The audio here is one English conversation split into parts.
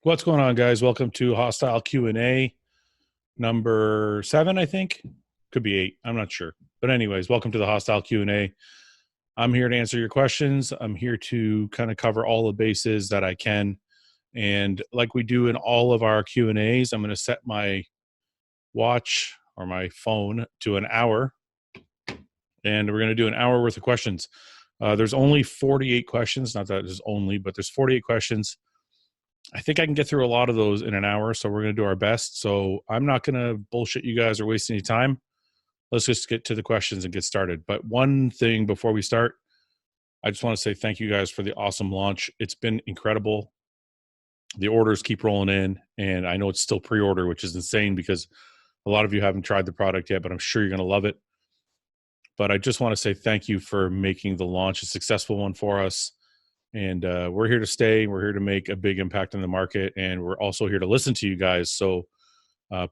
What's going on, guys? Welcome to Hostile Q&A number 7, I think. Could be 8. I'm not sure. But anyways, welcome to the Hostile Q&A. I'm here to answer your questions. I'm here to kind of cover all the bases that I can. And like we do in all of our Q&As, I'm going to set my watch or my phone to an hour. And we're going to do an hour worth of questions. There's only 48 questions. Not that there's only, but there's 48 questions. I think I can get through a lot of those in an hour, so we're going to do our best. So I'm not going to bullshit you guys or waste any time. Let's just get to the questions and get started. But one thing before we start, I just want to say thank you guys for the awesome launch. It's been incredible. The orders keep rolling in, and I know it's still pre-order, which is insane because a lot of you haven't tried the product yet, but I'm sure you're going to love it. But I just want to say thank you for making the launch a successful one for us. And we're here to stay. We're here to make a big impact in the market. And we're also here to listen to you guys. So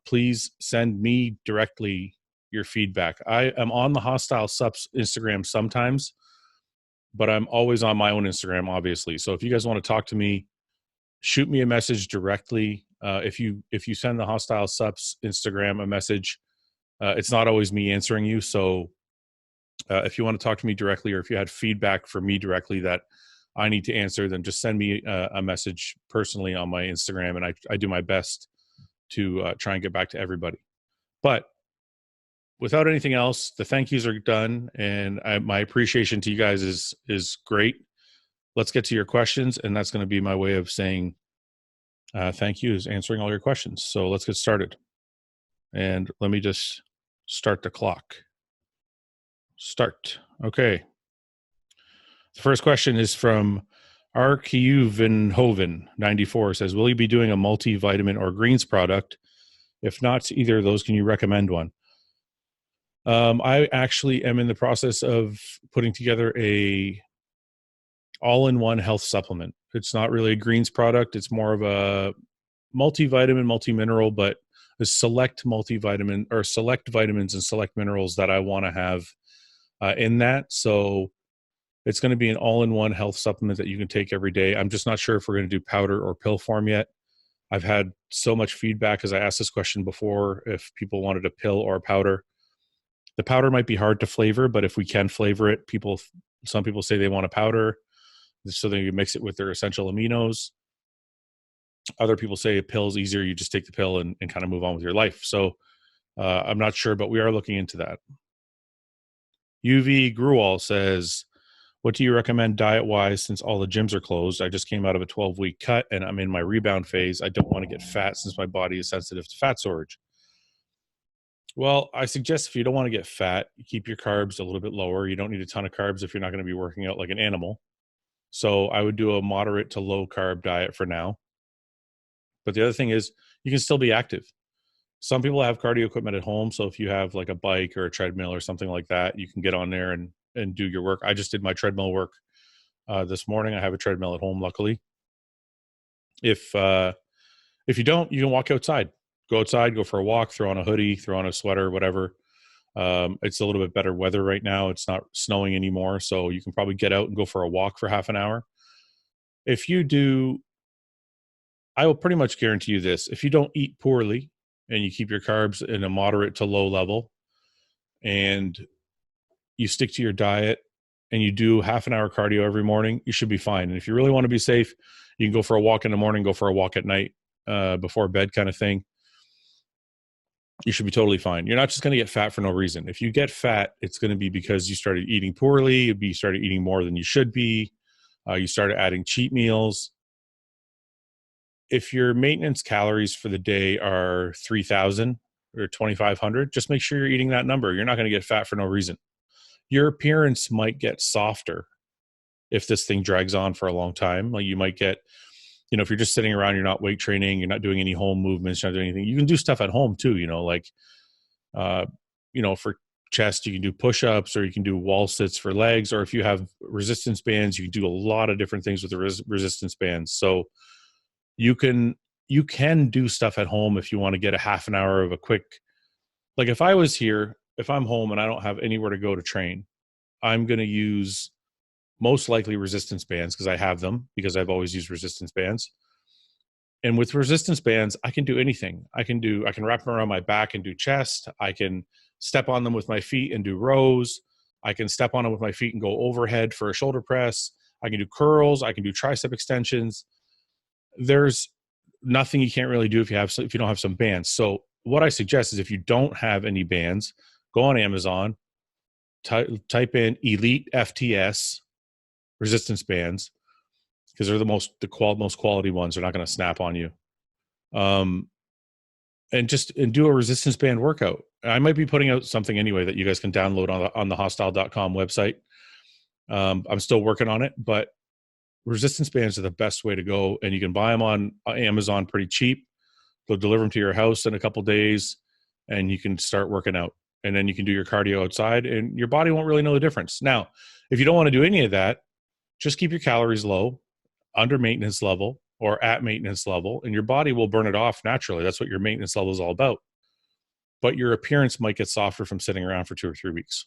please send me directly your feedback. I am on the Hosstile Subs Instagram sometimes, but I'm always on my own Instagram, obviously. So if you guys want to talk to me, shoot me a message directly. If you send the Hosstile Subs Instagram a message, it's not always me answering you. So if you want to talk to me directly, or if you had feedback for me directly that I need to answer, then just send me a message personally on my Instagram, and I do my best to try and get back to everybody. But without anything else, the thank yous are done, and my appreciation to you guys is great. Let's get to your questions, and that's going to be my way of saying thank you, is answering all your questions. So let's get started. And let me just start the clock. Start. Okay. The first question is from Arcuvenhoven 94. Says, will you be doing a multivitamin or greens product? If not either of those, can you recommend one? I actually am in the process of putting together a all-in-one health supplement. It's not really a greens product. It's more of a multivitamin, multimineral, but a select multivitamin or select vitamins and select minerals that I want to have in that. So it's going to be an all-in-one health supplement that you can take every day. I'm just not sure if we're going to do powder or pill form yet. I've had so much feedback, as I asked this question before, if people wanted a pill or a powder. The powder might be hard to flavor, but if we can flavor it, some people say they want a powder so they can mix it with their essential aminos. Other people say a pill is easier. You just take the pill and kind of move on with your life. So I'm not sure, but we are looking into that. UV Gruwal says, what do you recommend diet-wise since all the gyms are closed? I just came out of a 12-week cut, and I'm in my rebound phase. I don't want to get fat since my body is sensitive to fat storage. Well, I suggest if you don't want to get fat, you keep your carbs a little bit lower. You don't need a ton of carbs if you're not going to be working out like an animal. So I would do a moderate to low-carb diet for now. But the other thing is you can still be active. Some people have cardio equipment at home, so if you have like a bike or a treadmill or something like that, you can get on there and do your work. I just did my treadmill work this morning. I have a treadmill at home, luckily. If you don't, you can walk outside. Go outside, go for a walk, throw on a hoodie, throw on a sweater, whatever. It's a little bit better weather right now. It's not snowing anymore, so you can probably get out and go for a walk for half an hour. If you do, I will pretty much guarantee you this. If you don't eat poorly and you keep your carbs in a moderate to low level and you stick to your diet and you do half an hour cardio every morning, you should be fine. And if you really want to be safe, you can go for a walk in the morning, go for a walk at night before bed kind of thing. You should be totally fine. You're not just going to get fat for no reason. If you get fat, it's going to be because you started eating poorly. You started eating more than you should be. You started adding cheat meals. If your maintenance calories for the day are 3,000 or 2,500, just make sure you're eating that number. You're not going to get fat for no reason. Your appearance might get softer if this thing drags on for a long time. Like you might get, if you're just sitting around, you're not weight training, you're not doing any home movements, you're not doing anything. You can do stuff at home too, for chest, you can do push-ups or you can do wall sits for legs. Or if you have resistance bands, you can do a lot of different things with the resistance bands. So you can do stuff at home if you want to get a half an hour of a quick, like if I'm home and I don't have anywhere to go to train, I'm going to use most likely resistance bands because I have them, because I've always used resistance bands. And with resistance bands, I can do anything. I can wrap them around my back and do chest. I can step on them with my feet and do rows. I can step on them with my feet and go overhead for a shoulder press. I can do curls. I can do tricep extensions. There's nothing you can't really do if you don't have some bands. So what I suggest is if you don't have any bands, go on Amazon, type in Elite FTS resistance bands, because they're the most quality ones. They're not going to snap on you. And do a resistance band workout. I might be putting out something anyway that you guys can download on the hosstile.com website. I'm still working on it, but resistance bands are the best way to go, and you can buy them on Amazon pretty cheap. They'll deliver them to your house in a couple days, and you can start working out. And then you can do your cardio outside, and your body won't really know the difference. Now, if you don't want to do any of that, just keep your calories low, under maintenance level or at maintenance level, and your body will burn it off naturally. That's what your maintenance level is all about. But your appearance might get softer from sitting around for 2 or 3 weeks.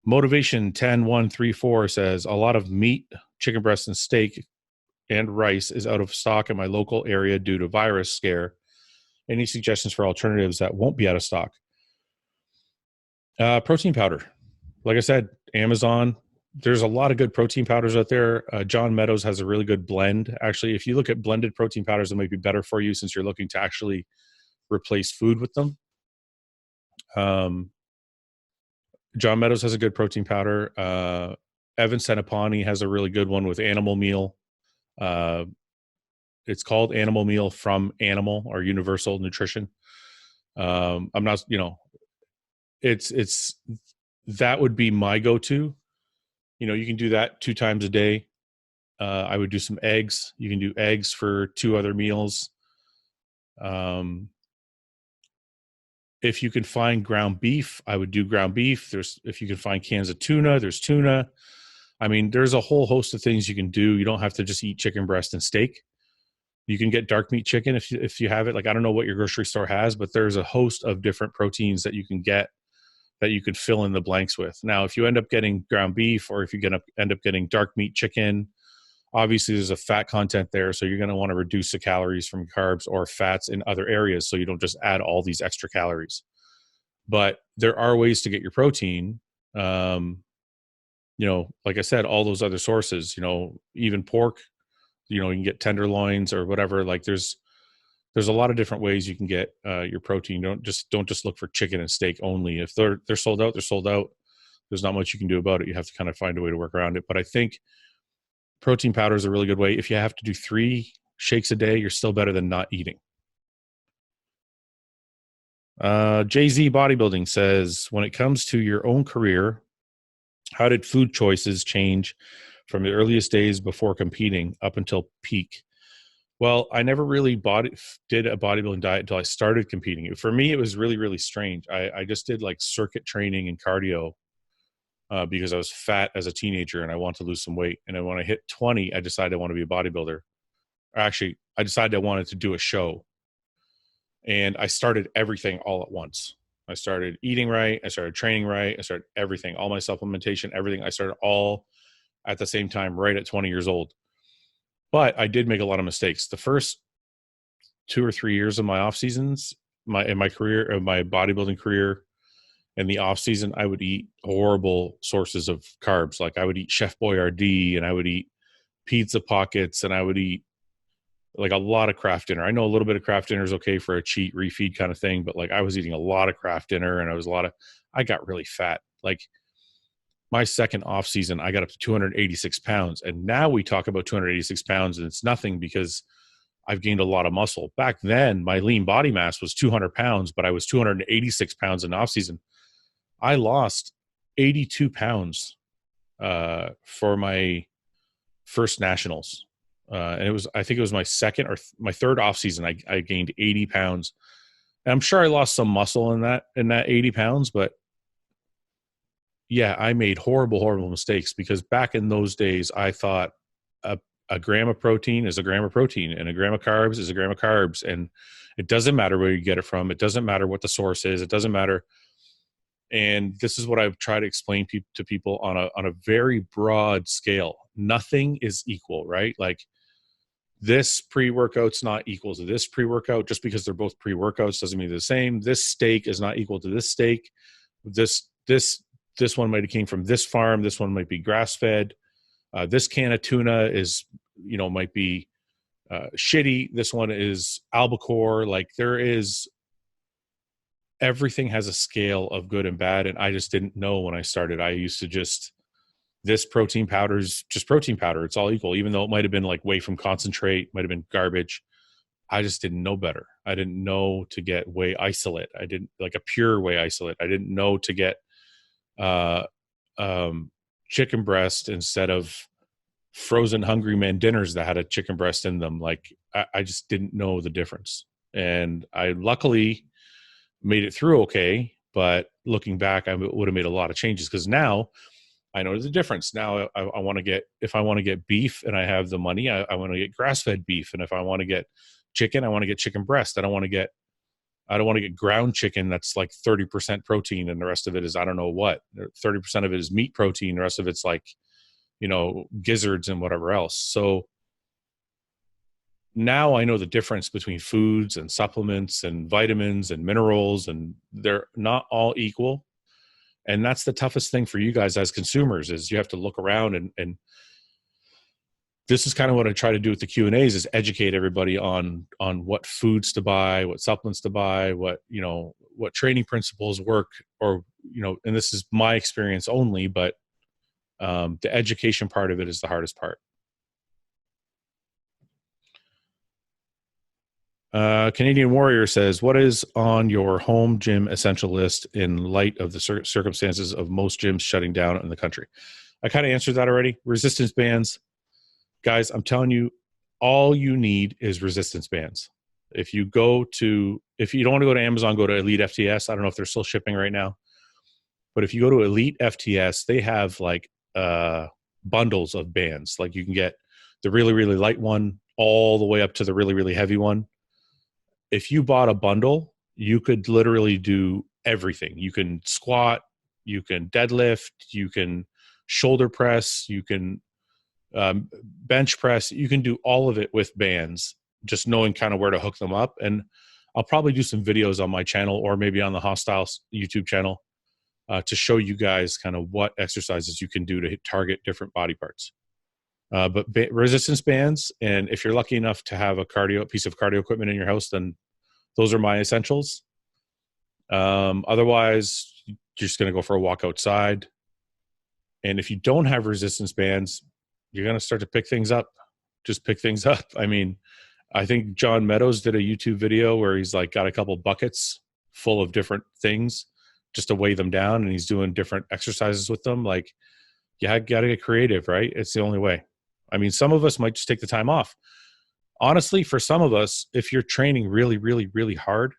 Motivation 10134 says, a lot of meat, chicken breast, and steak and rice is out of stock in my local area due to virus scare. Any suggestions for alternatives that won't be out of stock? Protein powder. Like I said, Amazon. There's a lot of good protein powders out there. John Meadows has a really good blend. Actually, if you look at blended protein powders, it might be better for you since you're looking to actually replace food with them. John Meadows has a good protein powder. Evan Senapani has a really good one with animal meal. It's called Animal Meal from Animal or Universal Nutrition. I'm not, it's that would be my go-to. You can do that 2 times a day. I would do some eggs. You can do eggs for 2 other meals. If you can find ground beef, I would do ground beef. If you can find cans of tuna, there's tuna. I mean, there's a whole host of things you can do. You don't have to just eat chicken breast and steak. You can get dark meat chicken if you have it. Like, I don't know what your grocery store has, but there's a host of different proteins that you can get that you could fill in the blanks with. Now, if you end up getting ground beef, or if you end up getting dark meat chicken, obviously there's a fat content there. So you're going to want to reduce the calories from carbs or fats in other areas, so you don't just add all these extra calories. But there are ways to get your protein. Like I said, all those other sources, even pork, you can get tenderloins or whatever. Like there's a lot of different ways you can get your protein. Don't just look for chicken and steak only. If they're sold out, they're sold out. There's not much you can do about it. You have to kind of find a way to work around it. But I think protein powder is a really good way. If you have to do 3 shakes a day, you're still better than not eating. Jay-Z Bodybuilding says, when it comes to your own career, how did food choices change from the earliest days before competing up until peak? Well, I never really did a bodybuilding diet until I started competing. For me, it was really, really strange. I just did like circuit training and cardio because I was fat as a teenager and I wanted to lose some weight. And then when I hit 20, I decided I want to be a bodybuilder. Actually, I decided I wanted to do a show. And I started everything all at once. I started eating right. I started training right. I started everything, all my supplementation, everything. I started all at the same time, right at 20 years old. But I did make a lot of mistakes. The first 2 or 3 years of my off seasons, in my career, my bodybuilding career, in the off season, I would eat horrible sources of carbs. Like I would eat Chef Boyardee, and I would eat pizza pockets, and I would eat like a lot of craft dinner. I know a little bit of craft dinner is okay for a cheat refeed kind of thing, but like I was eating a lot of craft dinner, and I got really fat. Like my second off season, I got up to 286 pounds. And now we talk about 286 pounds and it's nothing because I've gained a lot of muscle. Back then, my lean body mass was 200 pounds, but I was 286 pounds in off season. I lost 82 pounds for my first nationals. And I think it was my second or my third off season. I gained 80 pounds. And I'm sure I lost some muscle in that 80 pounds, but yeah, I made horrible mistakes because back in those days, I thought a gram of protein is a gram of protein and a gram of carbs is a gram of carbs. And it doesn't matter where you get it from. It doesn't matter what the source is. It doesn't matter. And this is what I've tried to explain to people on a very broad scale. Nothing is equal, right? Like this pre-workout's not equal to this pre-workout. Just because they're both pre-workouts doesn't mean they're the same. This steak is not equal to this steak. This one might have came from this farm. This one might be grass-fed. This can of tuna is, might be shitty. This one is albacore. Like, everything has a scale of good and bad. And I just didn't know when I started. I used to this protein powder is just protein powder. It's all equal, even though it might've been like whey from concentrate, might've been garbage. I just didn't know better. I didn't know to get whey isolate. I didn't like a pure whey isolate. I didn't know to get chicken breast instead of frozen Hungry Man dinners that had a chicken breast in them. Like, I just didn't know the difference. And I luckily made it through okay. But looking back, I would have made a lot of changes, because now I know the difference. Now I want to get, if I want to get beef and I have the money, I want to get grass-fed beef. And if I want to get chicken, I want to get chicken breast. I don't want to get ground chicken that's like 30% protein and the rest of it is, I don't know what, 30% of it is meat protein. The rest of it's like, gizzards and whatever else. So now I know the difference between foods and supplements and vitamins and minerals, and they're not all equal. And that's the toughest thing for you guys as consumers, is you have to look around and this is kind of what I try to do with the Q&As, is educate everybody on what foods to buy, what supplements to buy, what training principles work, or, and this is my experience only, but the education part of it is the hardest part. Canadian Warrior says, what is on your home gym essential list in light of the circumstances of most gyms shutting down in the country? I kind of answered that already. Resistance bands. Guys, I'm telling you, all you need is resistance bands. If you don't want to go to Amazon, go to Elite FTS. I don't know if they're still shipping right now. But if you go to Elite FTS, they have like bundles of bands. Like, you can get the really, really light one all the way up to the really, really heavy one. If you bought a bundle, you could literally do everything. You can squat, you can deadlift, you can shoulder press, you can bench press. You can do all of it with bands, just knowing kind of where to hook them up. And I'll probably do some videos on my channel, or maybe on the Hosstile YouTube channel, to show you guys kind of what exercises you can do to target different body parts. But resistance bands, and if you're lucky enough to have a piece of cardio equipment in your house, then those are my essentials. Otherwise, you're just going to go for a walk outside. And if you don't have resistance bands, you're going to start to pick things up. Just pick things up. I mean, I think John Meadows did a YouTube video where he's like got a couple buckets full of different things just to weigh them down, and he's doing different exercises with them. Like, you got to get creative, right? It's the only way. I mean, some of us might just take the time off. Honestly, for some of us, if you're training really, really, really hard,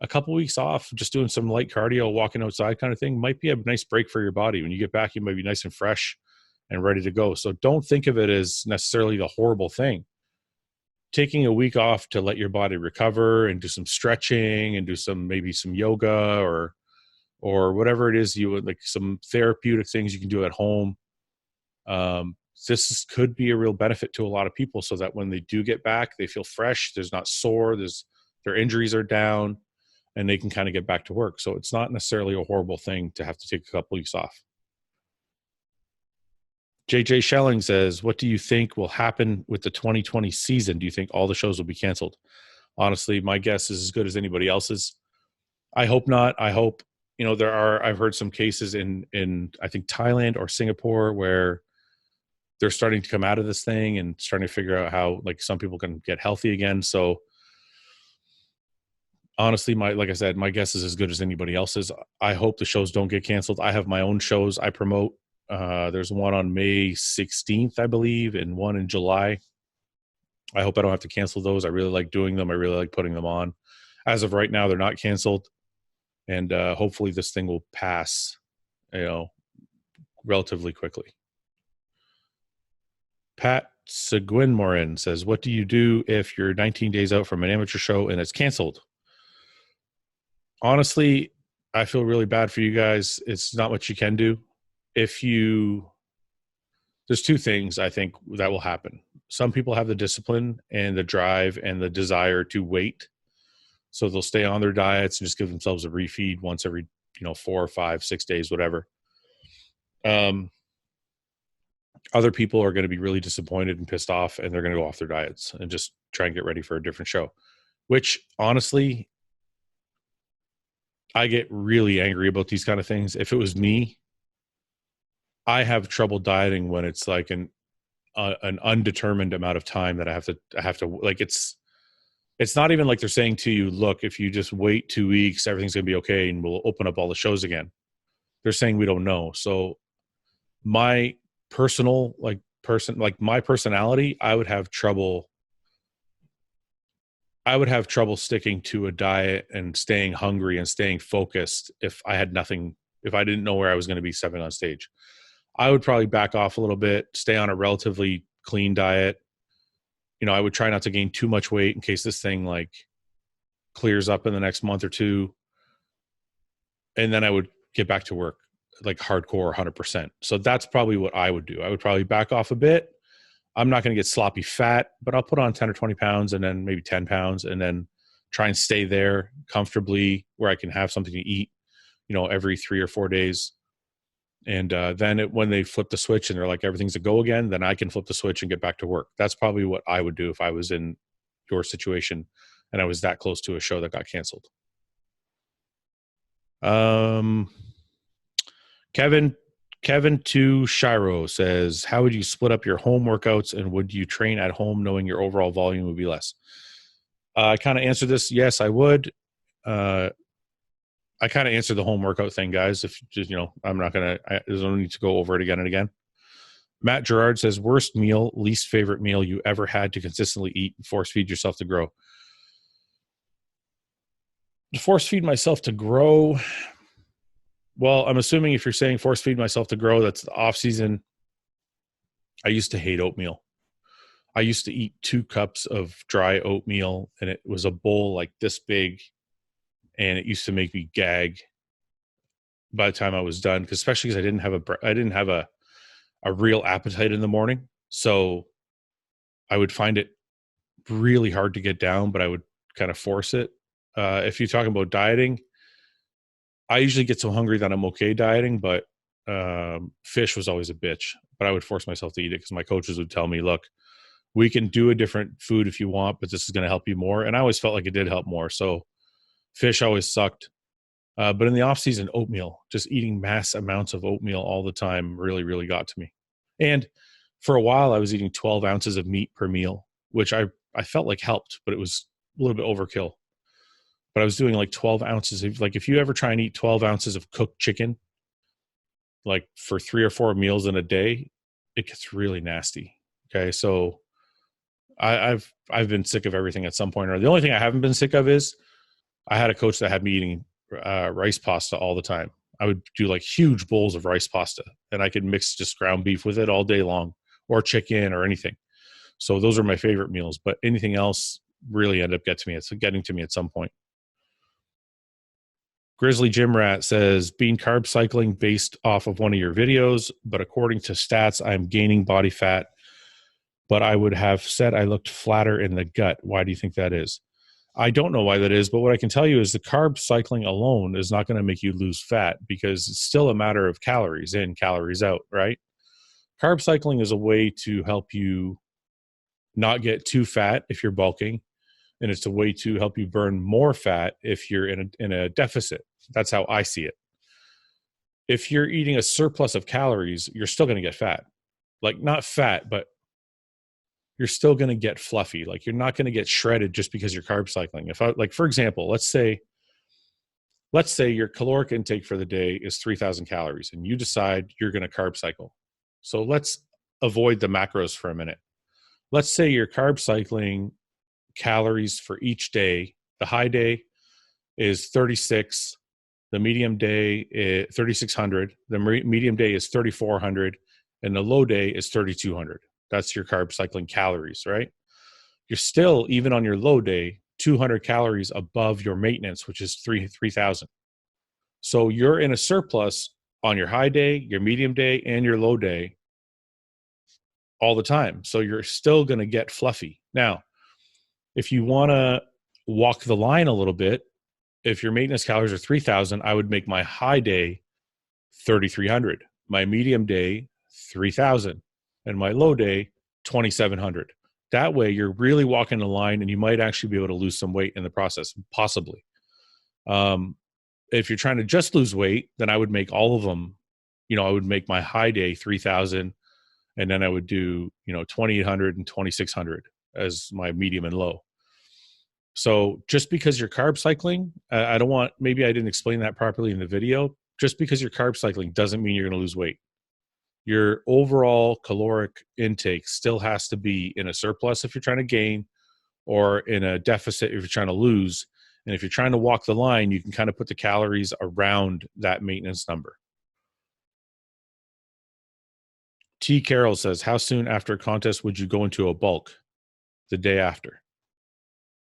a couple weeks off, just doing some light cardio, walking outside kind of thing, might be a nice break for your body. When you get back, you might be nice and fresh and ready to go. So don't think of it as necessarily the horrible thing. Taking a week off to let your body recover and do some stretching and do maybe some yoga or whatever it is you would like, some therapeutic things you can do at home. This could be a real benefit to a lot of people, so that when they do get back, they feel fresh. There's not sore. Their injuries are down, and they can kind of get back to work. So it's not necessarily a horrible thing to have to take a couple weeks off. JJ Schelling says, what do you think will happen with the 2020 season? Do you think all the shows will be canceled? Honestly, my guess is as good as anybody else's. I hope not. I hope, I've heard some cases in I think Thailand or Singapore where they're starting to come out of this thing and starting to figure out how, like, some people can get healthy again. So honestly, like I said, my guess is as good as anybody else's. I hope the shows don't get canceled. I have my own shows I promote. There's one on May 16th, I believe, and one in July. I hope I don't have to cancel those. I really like doing them. I really like putting them on. As of right now, they're not canceled. And hopefully this thing will pass, relatively quickly. Pat Seguin-Morin says, what do you do if you're 19 days out from an amateur show and it's canceled? Honestly, I feel really bad for you guys. It's not what you can do. There's two things I think that will happen. some people have the discipline and the drive and the desire to wait. So they'll stay on their diets and just give themselves a refeed once every, 4 or 5, 6 days, whatever. Other people are going to be really disappointed and pissed off, and they're going to go off their diets and just try and get ready for a different show, which honestly, I get really angry about these kind of things. If it was me, I have trouble dieting when it's like an undetermined amount of time that I have to like, it's not even like they're saying to you, look, if you just wait 2 weeks, everything's going to be okay and we'll open up all the shows again. They're saying we don't know. So my personal, my personality, I would have trouble sticking to a diet and staying hungry and staying focused if I had nothing, if I didn't know where I was going to be stepping on stage. I would probably back off a little bit, stay on a relatively clean diet. I would try not to gain too much weight in case this thing like clears up in the next month or two. And then I would get back to work like hardcore 100%. So that's probably what I would do. I would probably back off a bit. I'm not going to get sloppy fat, but I'll put on 10 or 20 pounds and then maybe 10 pounds and then try and stay there comfortably where I can have something to eat, every 3 or 4 days. And then when they flip the switch and they're like, everything's a go again, then I can flip the switch and get back to work. That's probably what I would do if I was in your situation and I was that close to a show that got canceled. Kevin to Shiro says, how would you split up your home workouts and would you train at home knowing your overall volume would be less? I kind of answered this. Yes, I would. I kind of answered the home workout thing, guys. If just, I'm not going to, there's no need to go over it again and again. Matt Gerard says, worst meal, least favorite meal you ever had to consistently eat and force feed yourself to grow. To force feed myself to grow. Well, I'm assuming if you're saying force feed myself to grow, that's the off season. I used to hate oatmeal. I used to eat 2 cups of dry oatmeal and it was a bowl like this big. And it used to make me gag by the time I was done, especially because I didn't have a real appetite in the morning. So I would find it really hard to get down, but I would kind of force it. If you're talking about dieting, I usually get so hungry that I'm okay dieting, but fish was always a bitch. But I would force myself to eat it because my coaches would tell me, look, we can do a different food if you want, but this is going to help you more. And I always felt like it did help more. So fish always sucked. But in the off season, oatmeal, just eating mass amounts of oatmeal all the time really, really got to me. And for a while, I was eating 12 ounces of meat per meal, which I felt like helped, but it was a little bit overkill. But I was doing like 12 ounces. If you ever try and eat 12 ounces of cooked chicken, like for 3 or 4 meals in a day, it gets really nasty. Okay. So I've been sick of everything at some point. Or the only thing I haven't been sick of is I had a coach that had me eating rice pasta all the time. I would do like huge bowls of rice pasta and I could mix just ground beef with it all day long or chicken or anything. So those are my favorite meals, but anything else really ended up getting to me at some point. Grizzly Gym Rat says, being carb cycling based off of one of your videos, but according to stats, I'm gaining body fat, but I would have said I looked flatter in the gut. Why do you think that is? I don't know why that is, but what I can tell you is the carb cycling alone is not going to make you lose fat because it's still a matter of calories in, calories out, right? Carb cycling is a way to help you not get too fat if you're bulking, and it's a way to help you burn more fat if you're in a deficit. That's how I see it. If you're eating a surplus of calories, you're still going to get fat. Like not fat, but you're still going to get fluffy. Like you're not going to get shredded just because you're carb cycling. For example, let's say your caloric intake for the day is 3,000 calories and you decide you're going to carb cycle. So let's avoid the macros for a minute. Let's say you're carb cycling calories for each day. The high day is 36. The medium day is 3,600. The medium day is 3,400. And the low day is 3,200. That's your carb cycling calories, right? You're still, even on your low day, 200 calories above your maintenance, which is 3,000. So you're in a surplus on your high day, your medium day, and your low day all the time. So you're still going to get fluffy. Now, if you want to walk the line a little bit, if your maintenance calories are 3,000, I would make my high day 3,300, my medium day 3,000, and my low day 2,700. That way you're really walking the line, and you might actually be able to lose some weight in the process, possibly. If you're trying to just lose weight, then I would make all of them, I would make my high day 3,000, and then I would do, 2,800 and 2,600 as my medium and low. So just because you're carb cycling, maybe I didn't explain that properly in the video. Just because you're carb cycling doesn't mean you're going to lose weight. Your overall caloric intake still has to be in a surplus if you're trying to gain, or in a deficit if you're trying to lose. And if you're trying to walk the line, you can kind of put the calories around that maintenance number. T. Carroll says, how soon after a contest would you go into a bulk? The day after.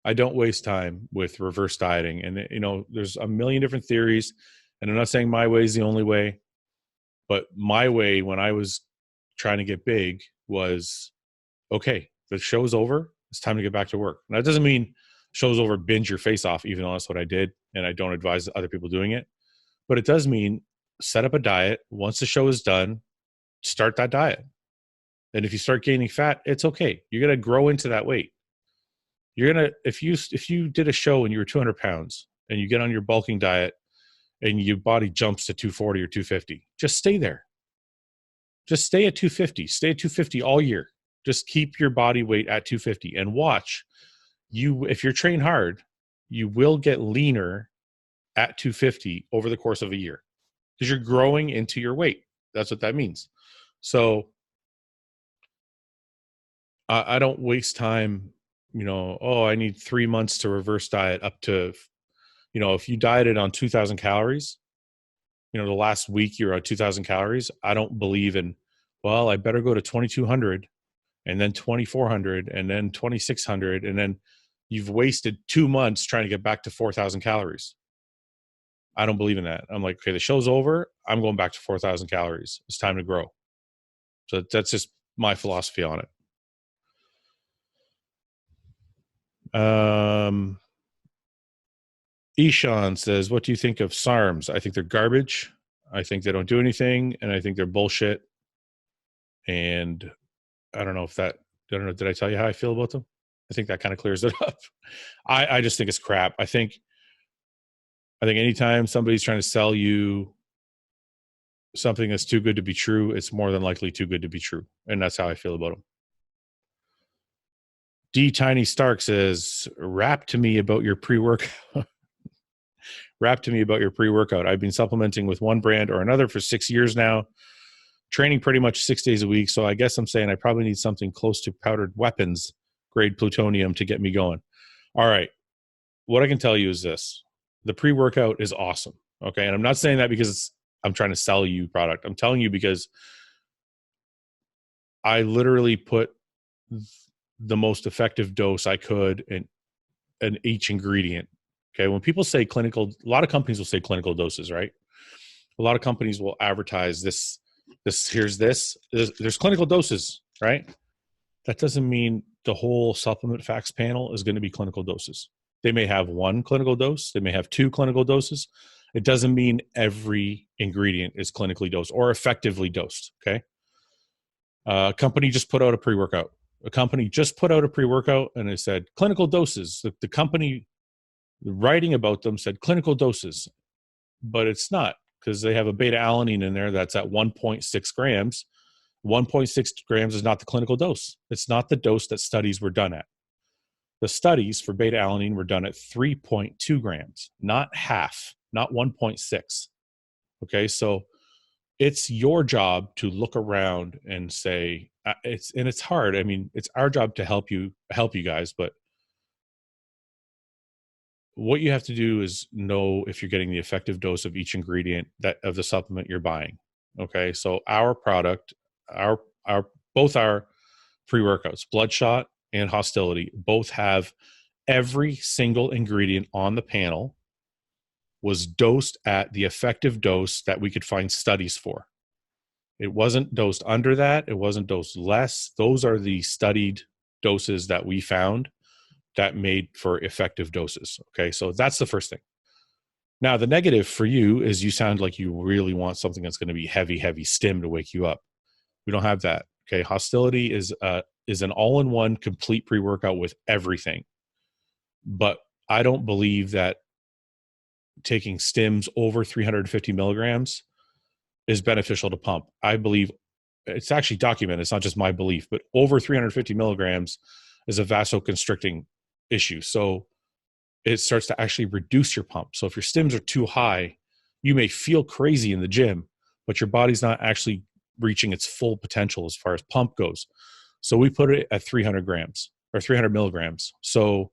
I don't waste time with reverse dieting. And, there's a million different theories. And I'm not saying my way is the only way. But my way when I was trying to get big was, okay, the show's over. It's time to get back to work. And that doesn't mean show's over, binge your face off, even though that's what I did. And I don't advise other people doing it. But it does mean set up a diet. Once the show is done, start that diet. And if you start gaining fat, it's okay. You're going to grow into that weight. You're going to, if you did a show and you were 200 pounds and you get on your bulking diet and your body jumps to 240 or 250, just stay there. Just stay at 250. Stay at 250 all year. Just keep your body weight at 250 and watch. If you're trained hard, you will get leaner at 250 over the course of a year because you're growing into your weight. That's what that means. So I don't waste time, I need 3 months to reverse diet up to, if you dieted on 2,000 calories, the last week you're at 2,000 calories. I don't believe in, I better go to 2,200 and then 2,400 and then 2,600. And then you've wasted 2 months trying to get back to 4,000 calories. I don't believe in that. I'm like, okay, the show's over. I'm going back to 4,000 calories. It's time to grow. So that's just my philosophy on it. Ishan says, what do you think of SARMs? I think they're garbage. I think they don't do anything, and I think they're bullshit. And I don't know, did I tell you how I feel about them? I think that kind of clears it up. I just think it's crap. I think anytime somebody's trying to sell you something that's too good to be true, it's more than likely too good to be true. And that's how I feel about them. D. Tiny Stark says, rap to me about your pre-workout. Rap to me about your pre-workout. I've been supplementing with one brand or another for 6 years now, training pretty much 6 days a week. So I guess I'm saying I probably need something close to powdered weapons grade plutonium to get me going. All right. What I can tell you is this. The pre-workout is awesome. Okay. And I'm not saying that because I'm trying to sell you product. I'm telling you because I literally put the most effective dose I could in each ingredient. Okay. When people say clinical, a lot of companies will say clinical doses, right? A lot of companies will advertise there's clinical doses, right? That doesn't mean the whole supplement facts panel is going to be clinical doses. They may have one clinical dose. They may have 2 clinical doses. It doesn't mean every ingredient is clinically dosed or effectively dosed. Okay. A company just put out a pre-workout. And it said clinical doses. The company writing about them said clinical doses, but it's not, because they have a beta alanine in there that's at 1.6 grams. 1.6 grams is not the clinical dose. It's not the dose that studies were done at. The studies for beta alanine were done at 3.2 grams, not half, not 1.6. Okay, so it's your job to look around and say, it's hard. I mean, it's our job to help you guys, but what you have to do is know if you're getting the effective dose of each ingredient of the supplement you're buying. Okay, so our product, both our pre-workouts, BLOODSHOT and Hostility, both have every single ingredient on the panel was dosed at the effective dose that we could find studies for. It wasn't dosed under that. It wasn't dosed less. Those are the studied doses that we found that made for effective doses. Okay, so that's the first thing. Now, the negative for you is you sound like you really want something that's going to be heavy, heavy stim to wake you up. We don't have that. Okay, Hostility is an all-in-one complete pre-workout with everything. But I don't believe that taking stims over 350 milligrams is beneficial to pump. I believe it's actually documented. It's not just my belief, but over 350 milligrams is a vasoconstricting issue. So it starts to actually reduce your pump. So if your stims are too high, you may feel crazy in the gym, but your body's not actually reaching its full potential as far as pump goes. So we put it at 300 grams or 300 milligrams. So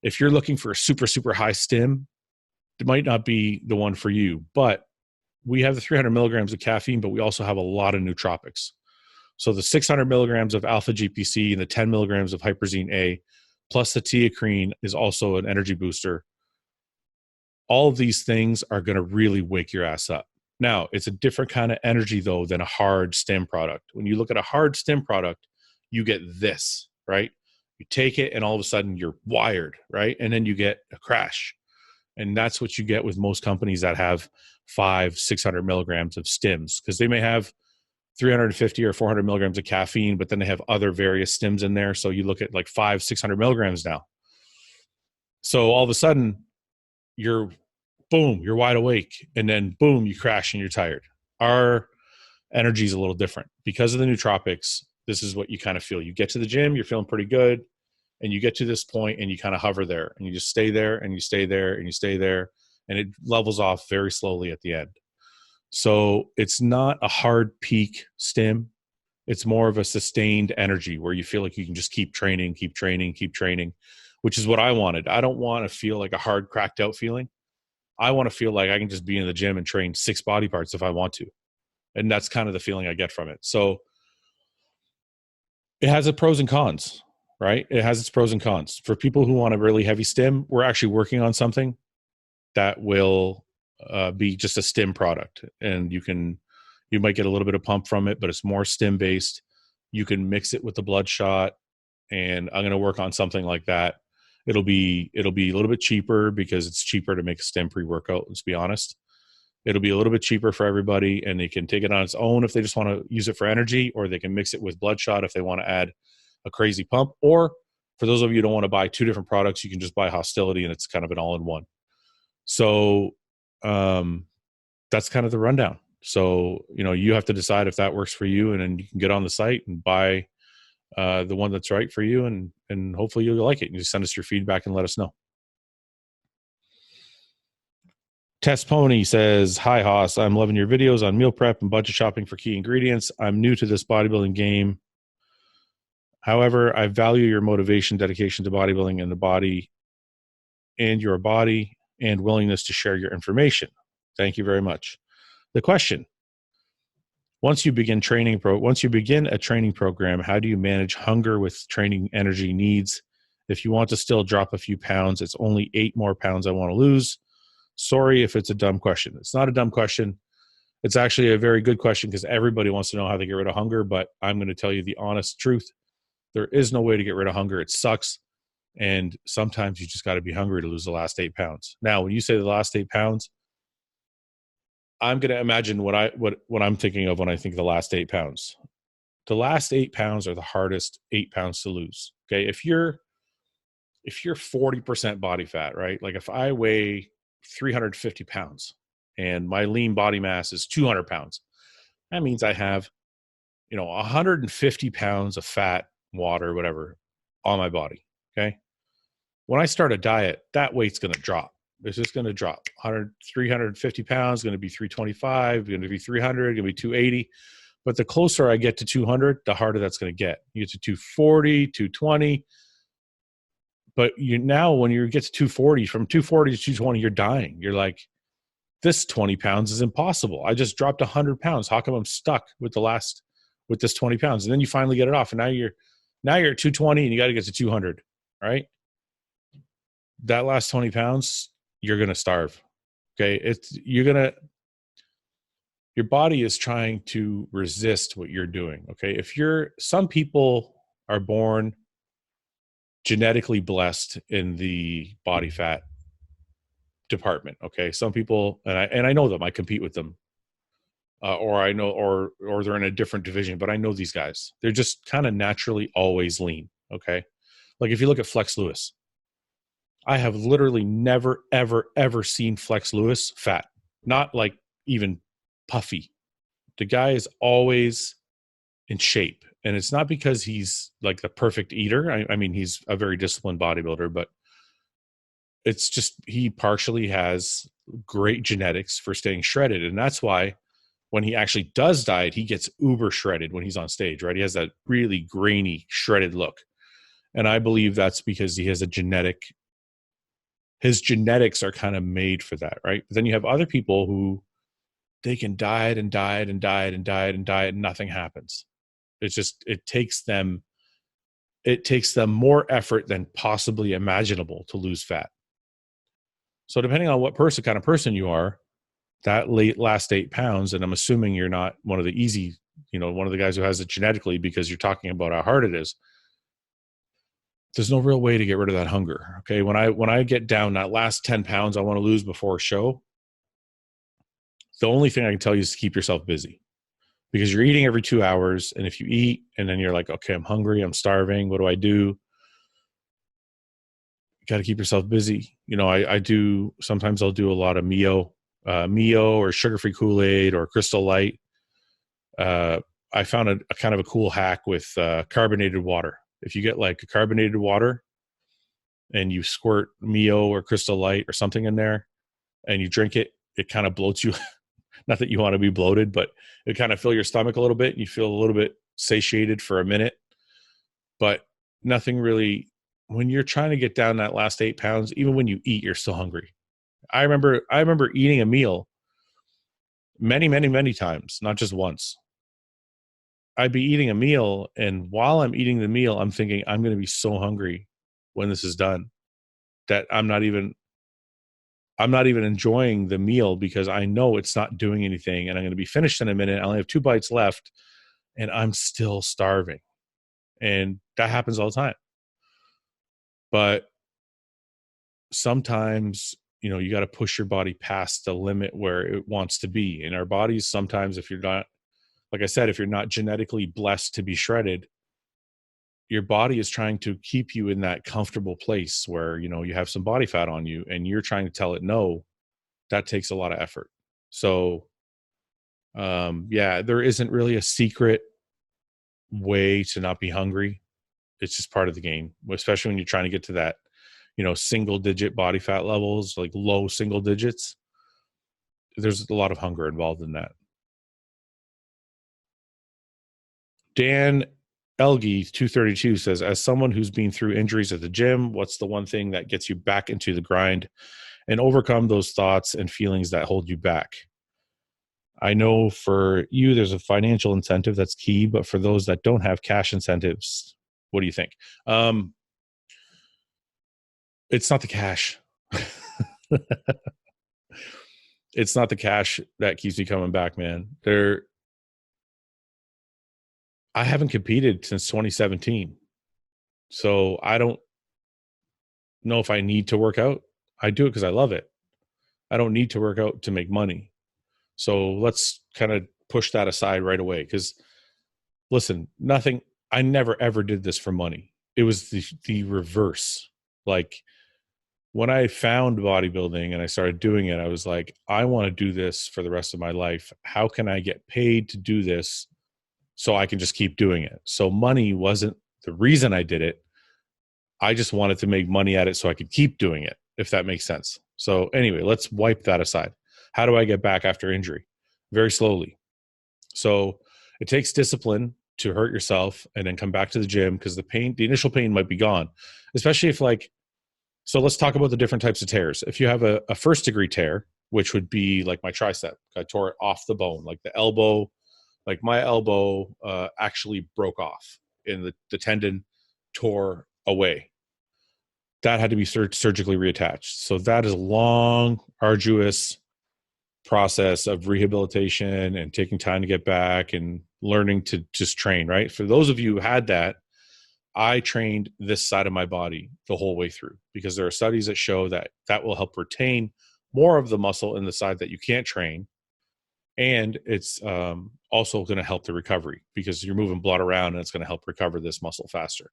if you're looking for a super, super high stim, it might not be the one for you, but we have the 300 milligrams of caffeine, but we also have a lot of nootropics. So the 600 milligrams of alpha GPC and the 10 milligrams of hyperzine A, plus the teacrine is also an energy booster. All of these things are going to really wake your ass up. Now, it's a different kind of energy, though, than a hard stim product. When you look at a hard stim product, you get this, right? You take it, and all of a sudden, you're wired, right? And then you get a crash. And that's what you get with most companies that have 500-600 milligrams of stims, because they may have 350 or 400 milligrams of caffeine, but then they have other various stims in there. So you look at like 500-600 milligrams now. So all of a sudden, you're wide awake, and then boom, you crash and you're tired. Our energy is a little different because of the nootropics. This is what you kind of feel. You get to the gym, you're feeling pretty good, and you get to this point and you kind of hover there, and you just stay there and you stay there and you stay there, and it levels off very slowly at the end. So it's not a hard peak stim. It's more of a sustained energy where you feel like you can just keep training, which is what I wanted. I don't want to feel like a hard cracked out feeling. I want to feel like I can just be in the gym and train 6 body parts if I want to. And that's kind of the feeling I get from it. So it has its pros and cons, right? It has its pros and cons. For people who want a really heavy stim, we're actually working on something that will be just a stim product. And you might get a little bit of pump from it, but it's more stim based. You can mix it with the BLOODSHOT, and I'm going to work on something like that. It'll be a little bit cheaper because it's cheaper to make a stim pre-workout. Let's be honest. It'll be a little bit cheaper for everybody, and they can take it on its own if they just want to use it for energy, or they can mix it with BLOODSHOT if they want to add a crazy pump. Or for those of you who don't want to buy 2 different products, you can just buy Hostility, and it's kind of an all-in-one. So that's kind of the rundown. So, you have to decide if that works for you, and then you can get on the site and buy the one that's right for you, and hopefully you'll like it. You just send us your feedback and let us know. Test Pony says, "Hi Hoss, I'm loving your videos on meal prep and budget shopping for key ingredients. I'm new to this bodybuilding game. However, I value your motivation, dedication to bodybuilding and the body and your body, and willingness to share your information. Thank you very much." The question: once you begin a training program, how do you manage hunger with training energy needs? If you want to still drop a few pounds, it's only 8 more pounds I want to lose. Sorry if it's a dumb question. It's not a dumb question. It's actually a very good question because everybody wants to know how to get rid of hunger, but I'm going to tell you the honest truth. There is no way to get rid of hunger. It sucks. And sometimes you just got to be hungry to lose the last 8 pounds. Now, when you say the last 8 pounds, I'm going to imagine what I'm thinking of when I think the last 8 pounds. The last 8 pounds are the hardest 8 pounds to lose. Okay. If you're 40% body fat, right? Like if I weigh 350 pounds and my lean body mass is 200 pounds, that means I have, 150 pounds of fat, water, whatever on my body. Okay. When I start a diet, that weight's going to drop. It's just going to drop. 350 pounds, going to be 325, going to be 300, going to be 280. But the closer I get to 200, the harder that's going to get. You get to 240, 220. But when you get to 240, from 240 to 220, you're dying. You're like, this 20 pounds is impossible. I just dropped 100 pounds. How come I'm stuck with this 20 pounds? And then you finally get it off. And now you're at 220 and you got to get to 200, right? That last 20 pounds, you're going to starve. Okay. You're your body is trying to resist what you're doing. Okay. Some people are born genetically blessed in the body fat department. Okay. Some people, and I know them, I compete with them. Or I know, or they're in a different division, but I know these guys. They're just kind of naturally always lean. Okay. Like if you look at Flex Lewis, I have literally never, ever, ever seen Flex Lewis fat, not like even puffy. The guy is always in shape. And it's not because he's like the perfect eater. I mean, he's a very disciplined bodybuilder, but it's just he partially has great genetics for staying shredded. And that's why when he actually does diet, he gets uber shredded when he's on stage, right? He has that really grainy, shredded look. And I believe that's because he has his genetics are kind of made for that, right? But then you have other people who they can diet and diet and diet and diet and diet and nothing happens. It takes them more effort than possibly imaginable to lose fat. So depending on what kind of person you are, that last 8 pounds, and I'm assuming you're not one of the easy, one of the guys who has it genetically because you're talking about how hard it is. There's no real way to get rid of that hunger. Okay. When I get down that last 10 pounds I want to lose before a show, the only thing I can tell you is to keep yourself busy, because you're eating every 2 hours. And if you eat and then you're like, okay, I'm hungry, I'm starving, what do I do? You got to keep yourself busy. Sometimes I'll do a lot of Mio or sugar-free Kool-Aid or Crystal Light. I found a kind of a cool hack with carbonated water. If you get like a carbonated water and you squirt Mio or Crystal Light or something in there and you drink it, it kind of bloats you. Not that you want to be bloated, but it kind of fill your stomach a little bit. And you feel a little bit satiated for a minute, but nothing really. When you're trying to get down that last 8 pounds, even when you eat, you're still hungry. I remember eating a meal many, many, many times, not just once. I'd be eating a meal, and while I'm eating the meal, I'm thinking I'm going to be so hungry when this is done that I'm not even enjoying the meal, because I know it's not doing anything and I'm going to be finished in a minute. I only have 2 bites left and I'm still starving. And that happens all the time. But sometimes, you got to push your body past the limit where it wants to be. In our bodies, sometimes if you're not, like I said, if you're not genetically blessed to be shredded, your body is trying to keep you in that comfortable place where, you have some body fat on you and you're trying to tell it no. That takes a lot of effort. So, there isn't really a secret way to not be hungry. It's just part of the game, especially when you're trying to get to that, single digit body fat levels, like low single digits. There's a lot of hunger involved in that. Dan Elgie 232 says, as someone who's been through injuries at the gym, what's the one thing that gets you back into the grind and overcome those thoughts and feelings that hold you back? I know for you, there's a financial incentive that's key, but for those that don't have cash incentives, what do you think? It's not the cash. It's not the cash that keeps me coming back, man. I haven't competed since 2017. So I don't know if I need to work out. I do it because I love it. I don't need to work out to make money. So let's kind of push that aside right away. Because listen, I never ever did this for money. It was the reverse. Like when I found bodybuilding and I started doing it, I was like, I want to do this for the rest of my life. How can I get paid to do this so I can just keep doing it? So money wasn't the reason I did it. I just wanted to make money at it so I could keep doing it, if that makes sense. So anyway, let's wipe that aside. How do I get back after injury? Very slowly. So it takes discipline to hurt yourself and then come back to the gym, because the initial pain might be gone, especially if so let's talk about the different types of tears. If you have a first degree tear, which would be like my tricep, I tore it off the bone, like the elbow, like my elbow actually broke off and the tendon tore away. That had to be surgically reattached. So that is a long, arduous process of rehabilitation and taking time to get back and learning to just train, right? For those of you who had that, I trained this side of my body the whole way through, because there are studies that show that that will help retain more of the muscle in the side that you can't train. And it's also going to help the recovery, because you're moving blood around and it's going to help recover this muscle faster.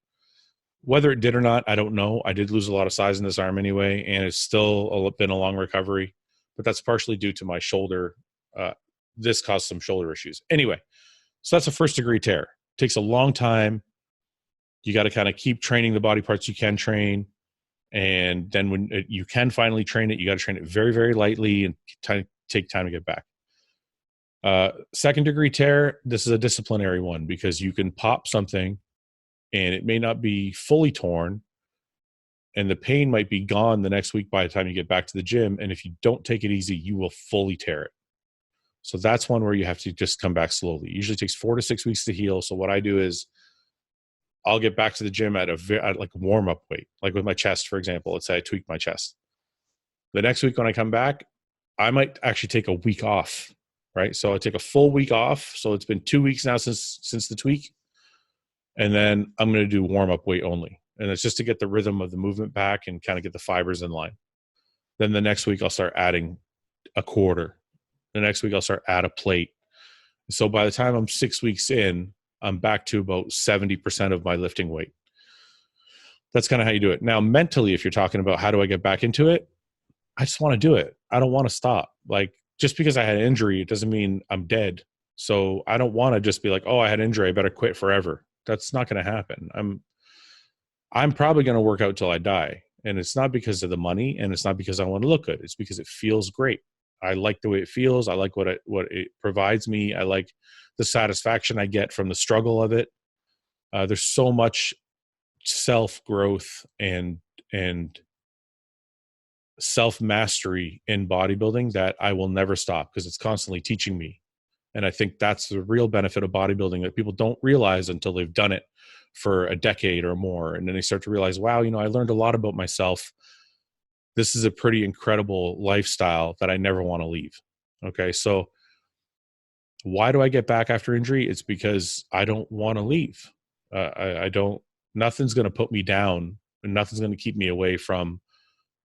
Whether it did or not, I don't know. I did lose a lot of size in this arm anyway, and it's still been a long recovery, but that's partially due to my shoulder. This caused some shoulder issues. Anyway, so that's a first degree tear. It takes a long time. You got to kind of keep training the body parts you can train. And then when you can finally train it, you got to train it very, very lightly and take time to get back. Second degree tear, this is a disciplinary one, because you can pop something and it may not be fully torn, and the pain might be gone the next week by the time you get back to the gym. And if you don't take it easy, you will fully tear it. So that's one where you have to just come back slowly. It usually takes 4 to 6 weeks to heal. So what I do is I'll get back to the gym at like a warm-up weight, like with my chest, for example. Let's say I tweak my chest. The next week when I come back, I might actually take a week off, right? So I take a full week off. So it's been 2 weeks now since the tweak. And then I'm going to do warm-up weight only. And it's just to get the rhythm of the movement back and kind of get the fibers in line. Then the next week I'll start adding a quarter. The next week I'll start add a plate. So by the time I'm 6 weeks in, I'm back to about 70% of my lifting weight. That's kind of how you do it. Now, mentally, if you're talking about how do I get back into it, I just want to do it. I don't want to stop. Like, just because I had an injury, it doesn't mean I'm dead. So I don't want to just be like, oh, I had an injury, I better quit forever. That's not going to happen. I'm probably going to work out till I die. And it's not because of the money, and it's not because I want to look good. It's because it feels great. I like the way it feels. I like what it provides me. I like the satisfaction I get from the struggle of it. There's so much self-growth and self-mastery in bodybuilding that I will never stop, because it's constantly teaching me. And I think that's the real benefit of bodybuilding that people don't realize until they've done it for a decade or more. And then they start to realize, wow, I learned a lot about myself. This is a pretty incredible lifestyle that I never want to leave. Okay. So why do I get back after injury? It's because I don't want to leave. Nothing's going to put me down, and nothing's going to keep me away from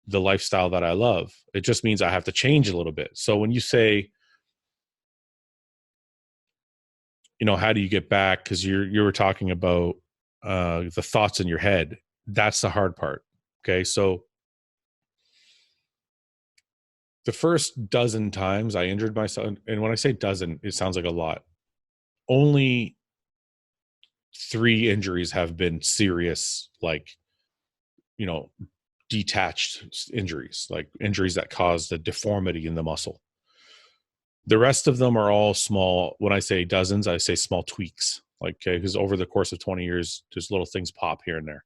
the lifestyle that I love. It just means I have to change a little bit. So when you say, how do you get back? Because you were talking about the thoughts in your head. That's the hard part. Okay. So the first dozen times I injured myself, and when I say dozen, it sounds like a lot. Only 3 injuries have been serious, like, detached injuries, like injuries that caused a deformity in the muscle. The rest of them are all small. When I say dozens, I say small tweaks, like, because over the course of 20 years, just little things pop here and there.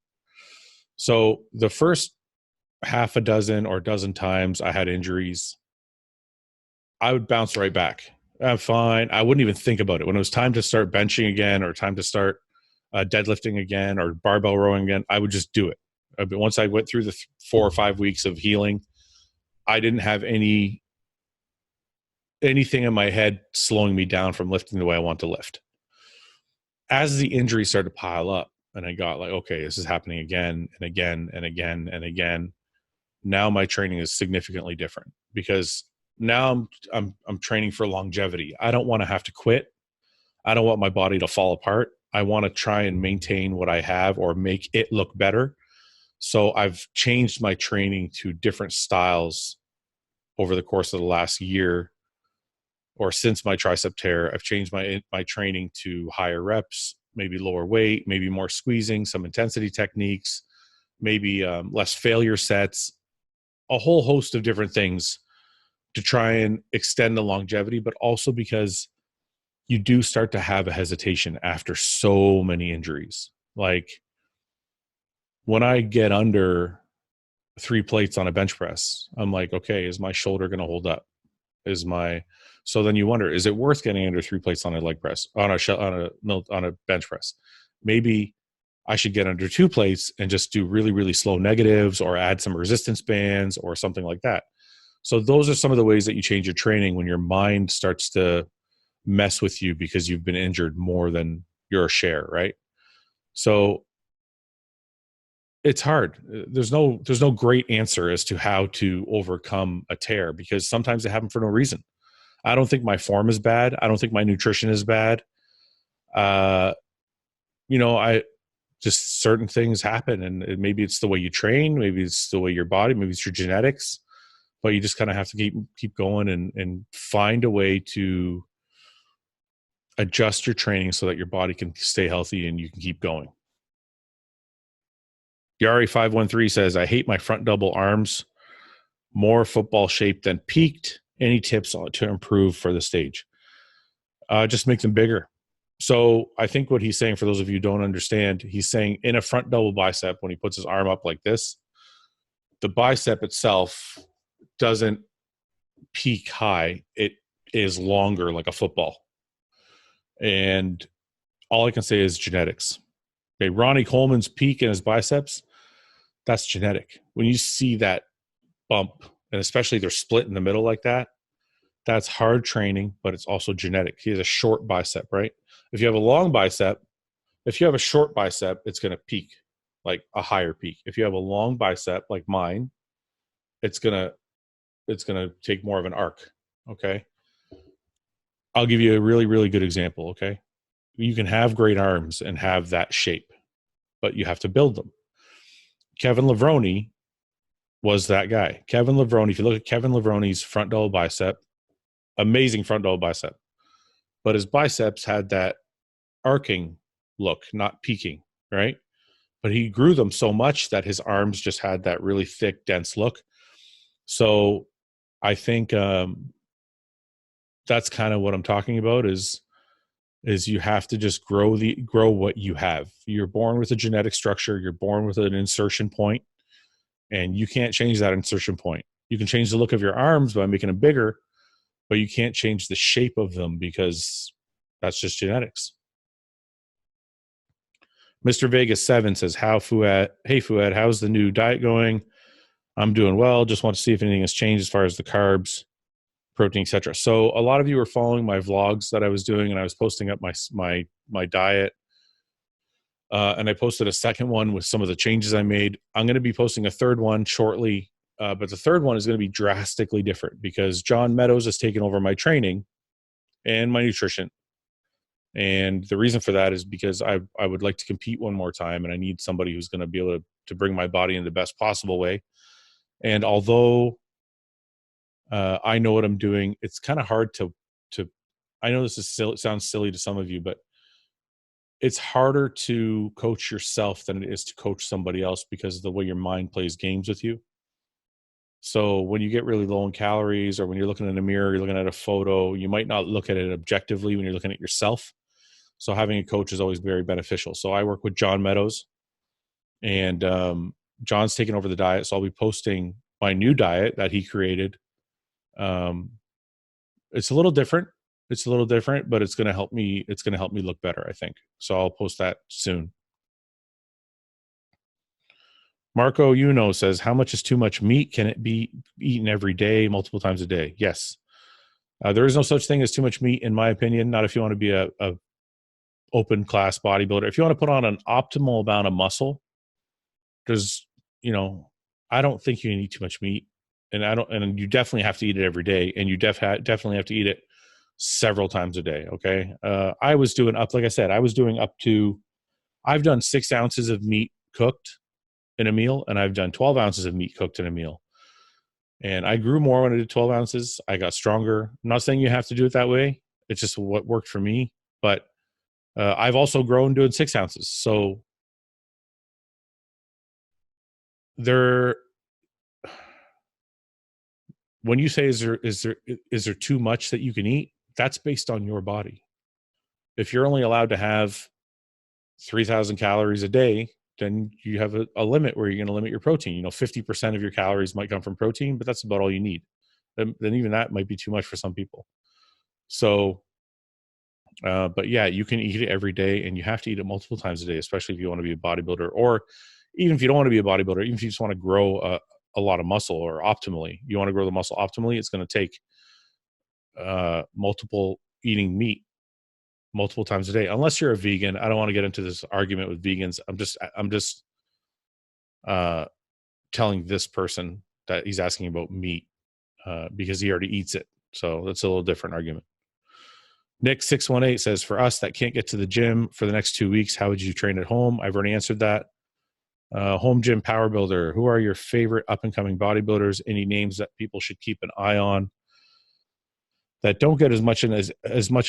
So the first half a dozen or dozen times I had injuries, I would bounce right back. I'm fine. I wouldn't even think about it. When it was time to start benching again, or time to start deadlifting again, or barbell rowing again, I would just do it. But once I went through the 4 or 5 weeks of healing, I didn't have anything in my head slowing me down from lifting the way I want to lift. As the injuries started to pile up, and I got like, okay, this is happening again and again and again and again. Now my training is significantly different, because now I'm training for longevity. I don't want to have to quit. I don't want my body to fall apart. I want to try and maintain what I have or make it look better. So I've changed my training to different styles over the course of the last year, or since my tricep tear. I've changed my training to higher reps, maybe lower weight, maybe more squeezing, some intensity techniques, maybe less failure sets, a whole host of different things to try and extend the longevity, but also because you do start to have a hesitation after so many injuries. Like, when I get under 3 plates on a bench press, I'm like, okay, is my shoulder going to hold up? So then you wonder, is it worth getting under 3 plates on a leg press, on a bench press? Maybe I should get under 2 plates and just do really, really slow negatives, or add some resistance bands or something like that. So those are some of the ways that you change your training when your mind starts to mess with you because you've been injured more than your share, right? So it's hard. There's no great answer as to how to overcome a tear, because sometimes they happen for no reason. I don't think my form is bad. I don't think my nutrition is bad. Uh, I just, certain things happen, and maybe it's the way you train, maybe it's the way your body, maybe it's your genetics, but you just kind of have to keep going and find a way to adjust your training so that your body can stay healthy and you can keep going. Yari513 says, I hate my front double arms, more football shaped than peaked. Any tips to improve for the stage? Just make them bigger. So I think what he's saying, for those of you who don't understand, he's saying in a front double bicep, when he puts his arm up like this, the bicep itself doesn't peak high. It is longer, like a football. And all I can say is genetics. Okay, Ronnie Coleman's peak in his biceps, that's genetic. When you see that bump, and especially they're split in the middle like that, that's hard training, but it's also genetic. He has a short bicep, right? If you have a long bicep, if you have a short bicep, it's going to peak, like a higher peak. If you have a long bicep like mine, it's going to take more of an arc, okay? I'll give you a really, really good example, okay? You can have great arms and have that shape, but you have to build them. Kevin Levrone was that guy. Kevin Levrone, if you look at Kevin Levrone's front double bicep, amazing front double bicep, but his biceps had that arcing look, not peaking, right? But he grew them so much that his arms just had that really thick, dense look. So I think that's kind of what I'm talking about, is you have to just grow what you have. You're born with a genetic structure. You're born with an insertion point, and you can't change that insertion point. You can change the look of your arms by making them bigger, but you can't change the shape of them because that's just genetics. Mr. Vegas 7 says, hey Fouad, how's the new diet going? I'm doing well. Just want to see if anything has changed as far as the carbs, protein, etc. So a lot of you were following my vlogs that I was doing, and I was posting up my diet. And I posted a second one with some of the changes I made. I'm going to be posting a third one shortly, but the third one is going to be drastically different because John Meadows has taken over my training and my nutrition. And the reason for that is because I would like to compete one more time, and I need somebody who's going to be able to bring my body in the best possible way. And although I know what I'm doing, it's kind of hard to I know this sounds silly to some of you, but it's harder to coach yourself than it is to coach somebody else because of the way your mind plays games with you. So when you get really low in calories, or when you're looking in a mirror, you're looking at a photo, you might not look at it objectively when you're looking at yourself. So having a coach is always very beneficial. So I work with John Meadows, and John's taken over the diet. So I'll be posting my new diet that he created. It's a little different. But it's going to help me. It's going to help me look better, I think. So I'll post that soon. Marco Uno says, how much is too much meat? Can it be eaten every day, multiple times a day? Yes. There is no such thing as too much meat, in my opinion. Not if you want to be a open class bodybuilder. If you want to put on an optimal amount of muscle, there's, I don't think you can eat too much meat, and you definitely have to eat it every day, and you definitely have to eat it several times a day. Okay. I was doing up, like I said, I've done 6 ounces of meat cooked in a meal, and I've done 12 ounces of meat cooked in a meal. And I grew more when I did 12 ounces. I got stronger. I'm not saying you have to do it that way. It's just what worked for me. But I've also grown doing 6 ounces. So when you say, is there too much that you can eat? That's based on your body. If you're only allowed to have 3,000 calories a day, then you have a limit where you're going to limit your protein. 50% of your calories might come from protein, but that's about all you need. Then even that might be too much for some people. So, but yeah, you can eat it every day, and you have to eat it multiple times a day, especially if you want to be a bodybuilder, or even if you don't want to be a bodybuilder, even if you just want to grow a lot of muscle or optimally. You want to grow the muscle optimally, it's going to take multiple eating meat multiple times a day. Unless you're a vegan, I don't want to get into this argument with vegans. I'm just telling this person that he's asking about meat because he already eats it. So that's a little different argument. Nick 618 says, for us that can't get to the gym for the next 2 weeks, how would you train at home? I've already answered that. Home gym power builder, who are your favorite up and coming bodybuilders? Any names that people should keep an eye on that don't get as much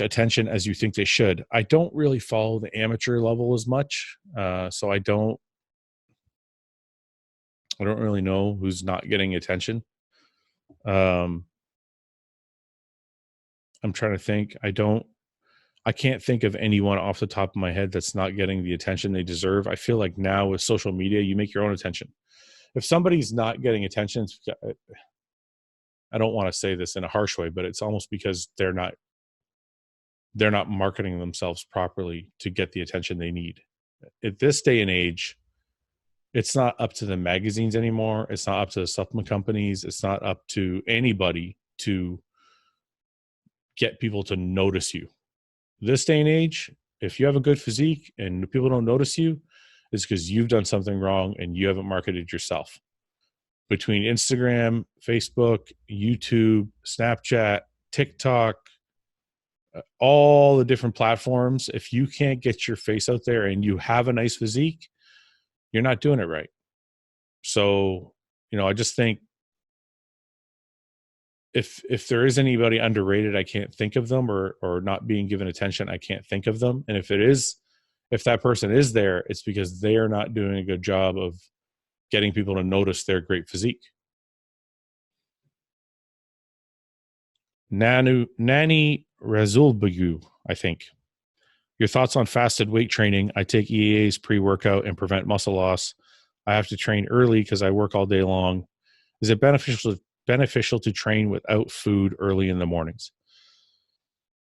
attention as you think they should? I don't really follow the amateur level as much, so I don't really know who's not getting attention. I'm trying to think. I can't think of anyone off the top of my head that's not getting the attention they deserve. I feel like now with social media, you make your own attention. If somebody's not getting attention, I don't want to say this in a harsh way, but it's almost because they're not marketing themselves properly to get the attention they need. At this day and age, it's not up to the magazines anymore. It's not up to the supplement companies. It's not up to anybody to get people to notice you. This day and age, if you have a good physique and people don't notice you, it's because you've done something wrong and you haven't marketed yourself. Between Instagram, Facebook, YouTube, Snapchat, TikTok, all the different platforms, if you can't get your face out there and you have a nice physique, you're not doing it right. So, I just think if there is anybody underrated, I can't think of them, or not being given attention, I can't think of them. And if that person is there, it's because they are not doing a good job of getting people to notice their great physique. Nani Razulbagu, I think. Your thoughts on fasted weight training? I take EAAs pre-workout and prevent muscle loss. I have to train early because I work all day long. Is it beneficial to train without food early in the mornings?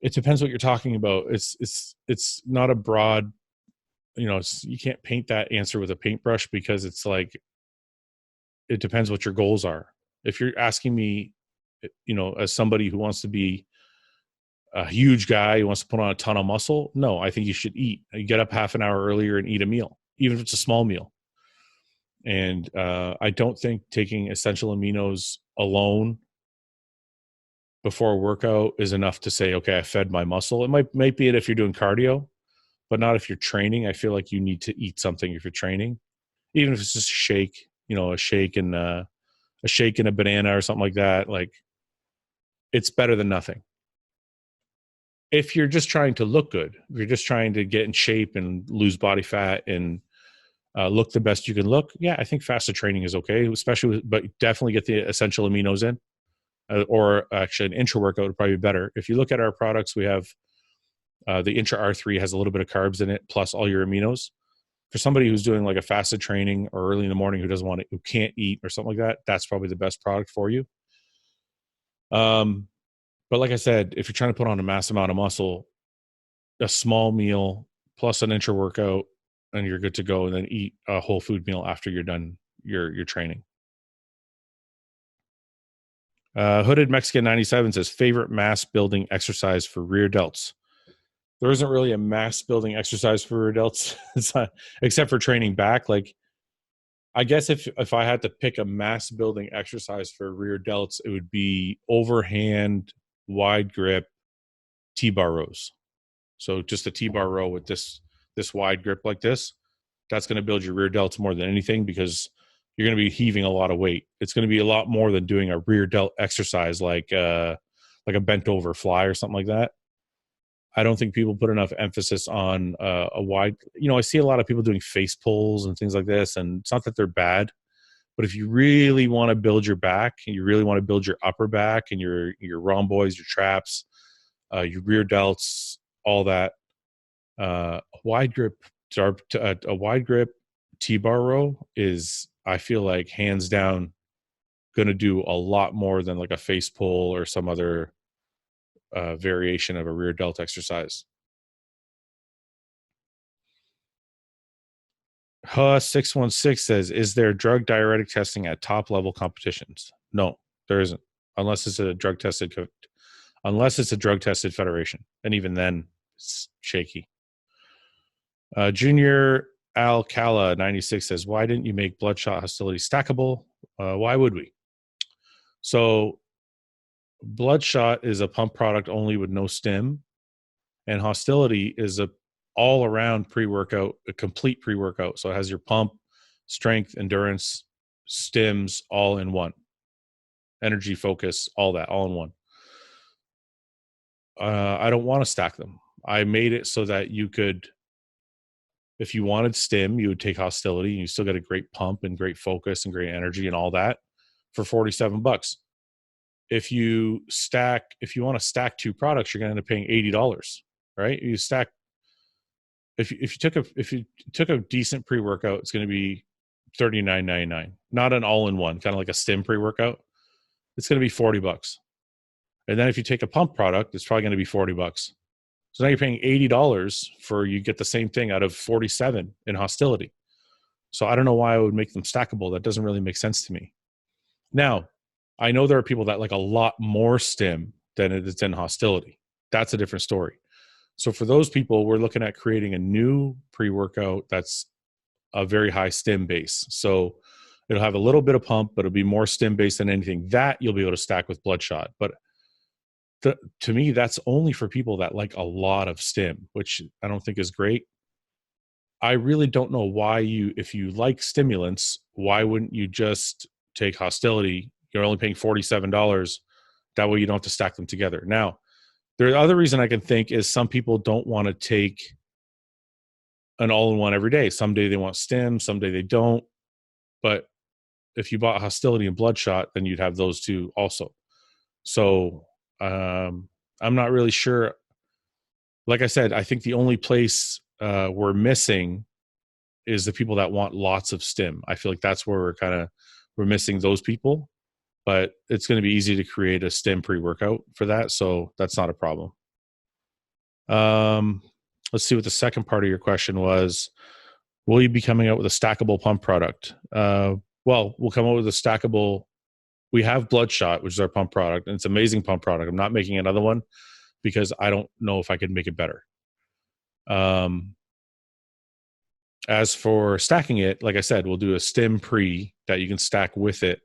It depends what you're talking about. It's not a broad, you can't paint that answer with a paintbrush, because it's like, it depends what your goals are. If you're asking me, as somebody who wants to be a huge guy who wants to put on a ton of muscle, no, I think you should eat. You get up half an hour earlier and eat a meal, even if it's a small meal. And I don't think taking essential aminos alone before a workout is enough to say, okay, I fed my muscle. It might be it if you're doing cardio, but not if you're training. I feel like you need to eat something if you're training, even if it's just a shake, a shake and a banana or something like that. Like, it's better than nothing. If you're just trying to look good, if you're just trying to get in shape and lose body fat and look the best you can look, yeah, I think fasted training is okay, but definitely get the essential aminos in, or actually an intra-workout would probably be better. If you look at our products, we have the Intra R3 has a little bit of carbs in it, plus all your aminos. For somebody who's doing like a fasted training or early in the morning who can't eat or something like that, that's probably the best product for you. But like I said, if you're trying to put on a mass amount of muscle, a small meal plus an intra workout, and you're good to go, and then eat a whole food meal after you're done your training. Hooded Mexican 97 says, favorite mass building exercise for rear delts. There isn't really a mass building exercise for rear delts except for training back. Like, I guess if I had to pick a mass building exercise for rear delts, it would be overhand, wide grip, T-bar rows. So just a T-bar row with this wide grip like this, that's going to build your rear delts more than anything, because you're going to be heaving a lot of weight. It's going to be a lot more than doing a rear delt exercise like a bent over fly or something like that. I don't think people put enough emphasis on a wide, I see a lot of people doing face pulls and things like this, and it's not that they're bad, but if you really want to build your back and you really want to build your upper back and your rhomboids, your traps, your rear delts, all that, a wide grip T-bar row is, I feel like, hands down going to do a lot more than like a face pull or some other variation of a rear delt exercise. Huss616 says, is there drug diuretic testing at top level competitions? No, there isn't, unless it's a drug tested federation, and even then it's shaky. Junior Alcala 96 says, why didn't you make Bloodshot Hostility stackable? Why would we? So Bloodshot is a pump product only with no stim, and Hostility is a all-around pre-workout, a complete pre-workout. So it has your pump, strength, endurance, stims all in one. Energy, focus, all that, all in one. I don't want to stack them. I made it so that you could, if you wanted stim, you would take Hostility and you still get a great pump and great focus and great energy and all that for $47. If you want to stack two products, you're going to end up paying $80, right? You stack, if you took a decent pre-workout, it's going to be $39.99. Not an all-in-one, kind of like a stim pre-workout. It's going to be $40. And then if you take a pump product, it's probably going to be $40. So now you're paying $80 for, you get the same thing out of $47 in Hostility. So I don't know why I would make them stackable. That doesn't really make sense to me. Now, I know there are people that like a lot more stim than it is in Hostility. That's a different story. So for those people, we're looking at creating a new pre-workout that's a very high stim base. So it'll have a little bit of pump, but it'll be more stim based than anything. That you'll be able to stack with Bloodshot. But to me, that's only for people that like a lot of stim, which I don't think is great. I really don't know why if you like stimulants, why wouldn't you just take Hostility? You're only paying $47. That way you don't have to stack them together. Now, the other reason I can think is some people don't want to take an all-in-one every day. Someday they want stim, someday they don't. But if you bought Hostility and Bloodshot, then you'd have those two also. So I'm not really sure. Like I said, I think the only place we're missing is the people that want lots of stim. I feel like that's where we're missing those people. But it's going to be easy to create a stim pre-workout for that, so that's not a problem. Let's see what the second part of your question was. Will you be coming out with a stackable pump product? Well, we'll come out with a stackable. We have Bloodshot, which is our pump product, and it's an amazing pump product. I'm not making another one because I don't know if I could make it better. As for stacking it, like I said, we'll do a stim pre that you can stack with it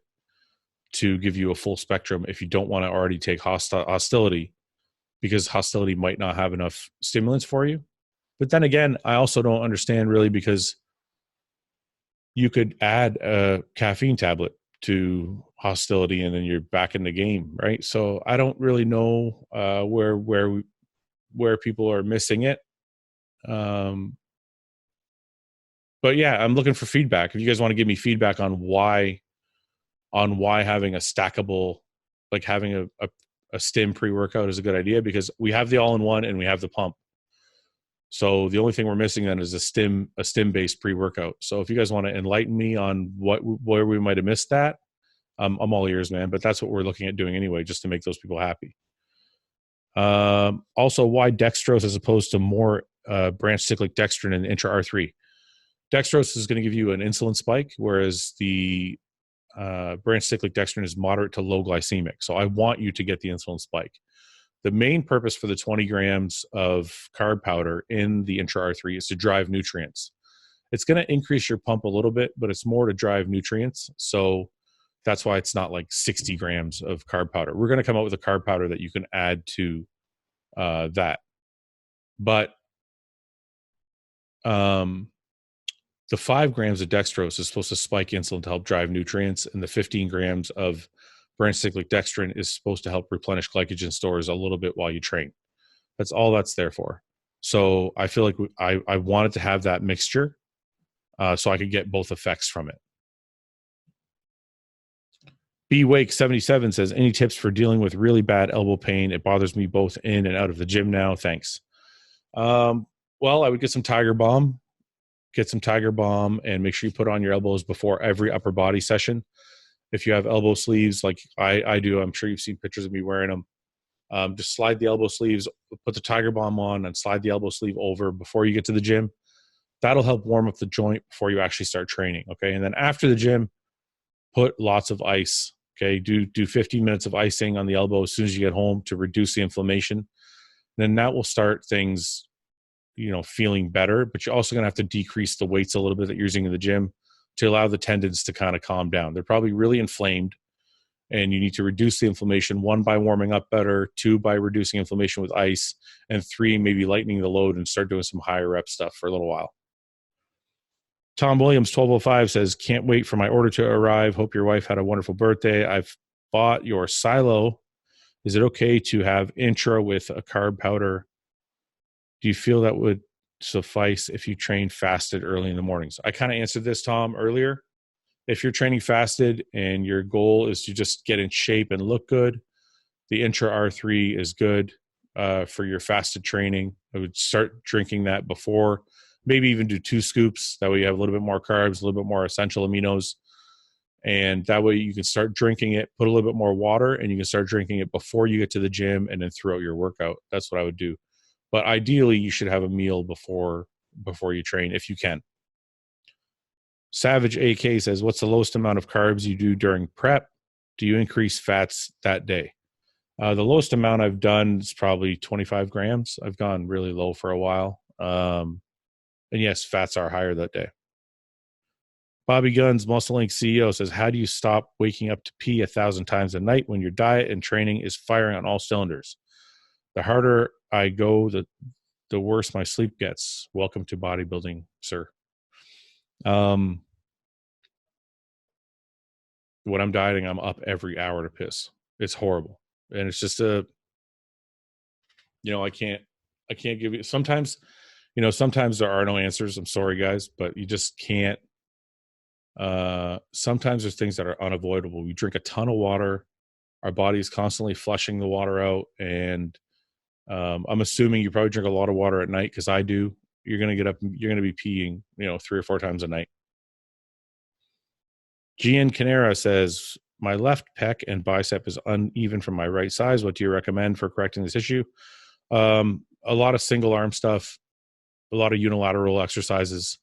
to give you a full spectrum if you don't want to already take Hostility, because Hostility might not have enough stimulants for you. But then again, I also don't understand really, because you could add a caffeine tablet to Hostility and then you're back in the game, right? So I don't really know where people are missing it. But yeah, I'm looking for feedback. If you guys want to give me feedback on why having a stackable, like having a stim pre-workout is a good idea, because we have the all-in-one and we have the pump. So the only thing we're missing then is a stim-based pre-workout. So if you guys want to enlighten me on where we might have missed that, I'm all ears, man. But that's what we're looking at doing anyway, just to make those people happy. Also, why dextrose as opposed to more branch cyclic dextrin and intra-R3? Dextrose is going to give you an insulin spike, whereas the branch cyclic dextrin is moderate to low glycemic. So I want you to get the insulin spike. The main purpose for the 20 grams of carb powder in the intra-R3 is to drive nutrients. It's going to increase your pump a little bit, but it's more to drive nutrients. So that's why it's not like 60 grams of carb powder. We're going to come up with a carb powder that you can add to that. But the 5 grams of dextrose is supposed to spike insulin to help drive nutrients, and the 15 grams of branch cyclic dextrin is supposed to help replenish glycogen stores a little bit while you train. That's all that's there for. So I feel like I wanted to have that mixture so I could get both effects from it. B-Wake77 says, any tips for dealing with really bad elbow pain? It bothers me both in and out of the gym now. Thanks. Well, I would get some Tiger Balm. Get some Tiger Balm and make sure you put on your elbows before every upper body session. If you have elbow sleeves like I do, I'm sure you've seen pictures of me wearing them. Just slide the elbow sleeves, put the Tiger Balm on, and slide the elbow sleeve over before you get to the gym. That'll help warm up the joint before you actually start training. Okay. And then after the gym, put lots of ice. Okay. Do 15 minutes of icing on the elbow as soon as you get home to reduce the inflammation. Then that will start things, feeling better, but you're also going to have to decrease the weights a little bit that you're using in the gym to allow the tendons to kind of calm down. They're probably really inflamed, and you need to reduce the inflammation, 1, by warming up better, 2, by reducing inflammation with ice, and 3, maybe lightening the load and start doing some higher rep stuff for a little while. Tom Williams, 1205, says, can't wait for my order to arrive. Hope your wife had a wonderful birthday. I've bought your silo. Is it okay to have intra with a carb powder? Do you feel that would suffice if you train fasted early in the mornings? I kind of answered this, Tom, earlier. If you're training fasted and your goal is to just get in shape and look good, the intra R3 is good for your fasted training. I would start drinking that before, maybe even do 2 scoops. That way you have a little bit more carbs, a little bit more essential aminos. And that way you can start drinking it, put a little bit more water, and you can start drinking it before you get to the gym and then throughout your workout. That's what I would do. But ideally, you should have a meal before you train if you can. Savage AK says, what's the lowest amount of carbs you do during prep? Do you increase fats that day? The lowest amount I've done is probably 25 grams. I've gone really low for a while. And yes, fats are higher that day. Bobby Guns, Muscle Inc. CEO, says, how do you stop waking up to pee 1,000 times a night when your diet and training is firing on all cylinders? The harder I go, the worse my sleep gets. Welcome to bodybuilding, sir. When I'm dieting, I'm up every hour to piss. It's horrible. And it's just I can't give you, sometimes there are no answers. I'm sorry, guys, but you just can't. Sometimes there's things that are unavoidable. We drink a ton of water. Our body is constantly flushing the water out. And I'm assuming you probably drink a lot of water at night, because I do. You're going to get up, you're going to be peeing, 3 or 4 times a night. Gian Canera says, my left pec and bicep is uneven from my right size. What do you recommend for correcting this issue? A lot of single arm stuff, a lot of unilateral exercises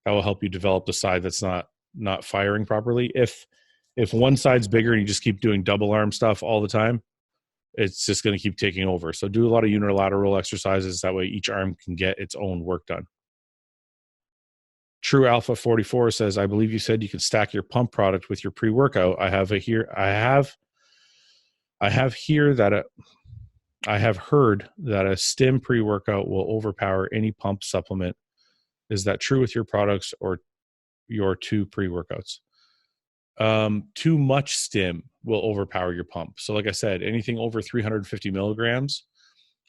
that will help you develop the side that's not firing properly. If one side's bigger and you just keep doing double arm stuff all the time, it's just going to keep taking over. So do a lot of unilateral exercises. That way each arm can get its own work done. True Alpha 44 says, I believe you said you can stack your pump product with your pre-workout. I have heard that a stim pre-workout will overpower any pump supplement. Is that true with your products or your 2 pre-workouts? Too much stim will overpower your pump. So like I said, anything over 350 milligrams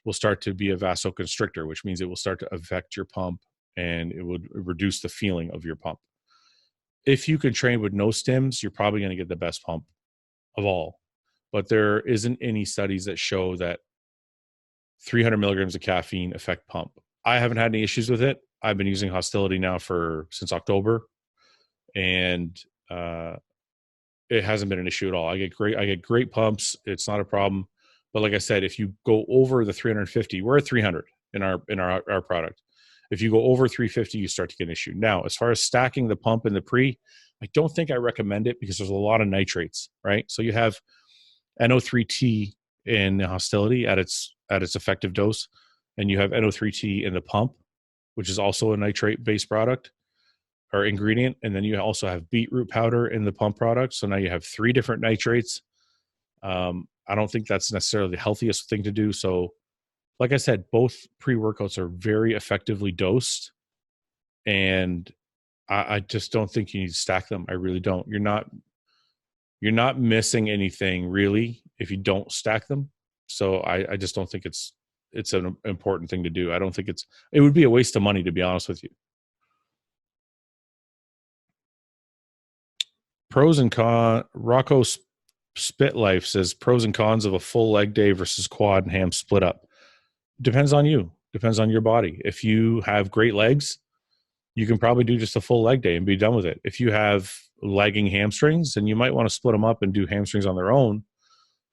will start to be a vasoconstrictor, which means it will start to affect your pump and it would reduce the feeling of your pump. If you can train with no stims, you're probably going to get the best pump of all. But there isn't any studies that show that 300 milligrams of caffeine affect pump. I haven't had any issues with it. I've been using Hostility now since October, and it hasn't been an issue at all. I get great pumps. It's not a problem. But like I said, if you go over the 350, we're at 300 in our product. If you go over 350, you start to get an issue. Now, as far as stacking the pump and the pre, I don't think I recommend it because there's a lot of nitrates, right? So you have NO3T in Hostility at its effective dose, and you have NO3T in the pump, which is also a nitrate-based product or ingredient. And then you also have beetroot powder in the pump product. So now you have 3 different nitrates. I don't think that's necessarily the healthiest thing to do. So like I said, both pre-workouts are very effectively dosed. And I just don't think you need to stack them. I really don't. You're not missing anything really if you don't stack them. So I just don't think it's an important thing to do. I don't think it would be a waste of money, to be honest with you. Pros and cons. Rocco Spit Life says, pros and cons of a full leg day versus quad and ham split up. Depends on you. Depends on your body. If you have great legs, you can probably do just a full leg day and be done with it. If you have lagging hamstrings, then you might want to split them up and do hamstrings on their own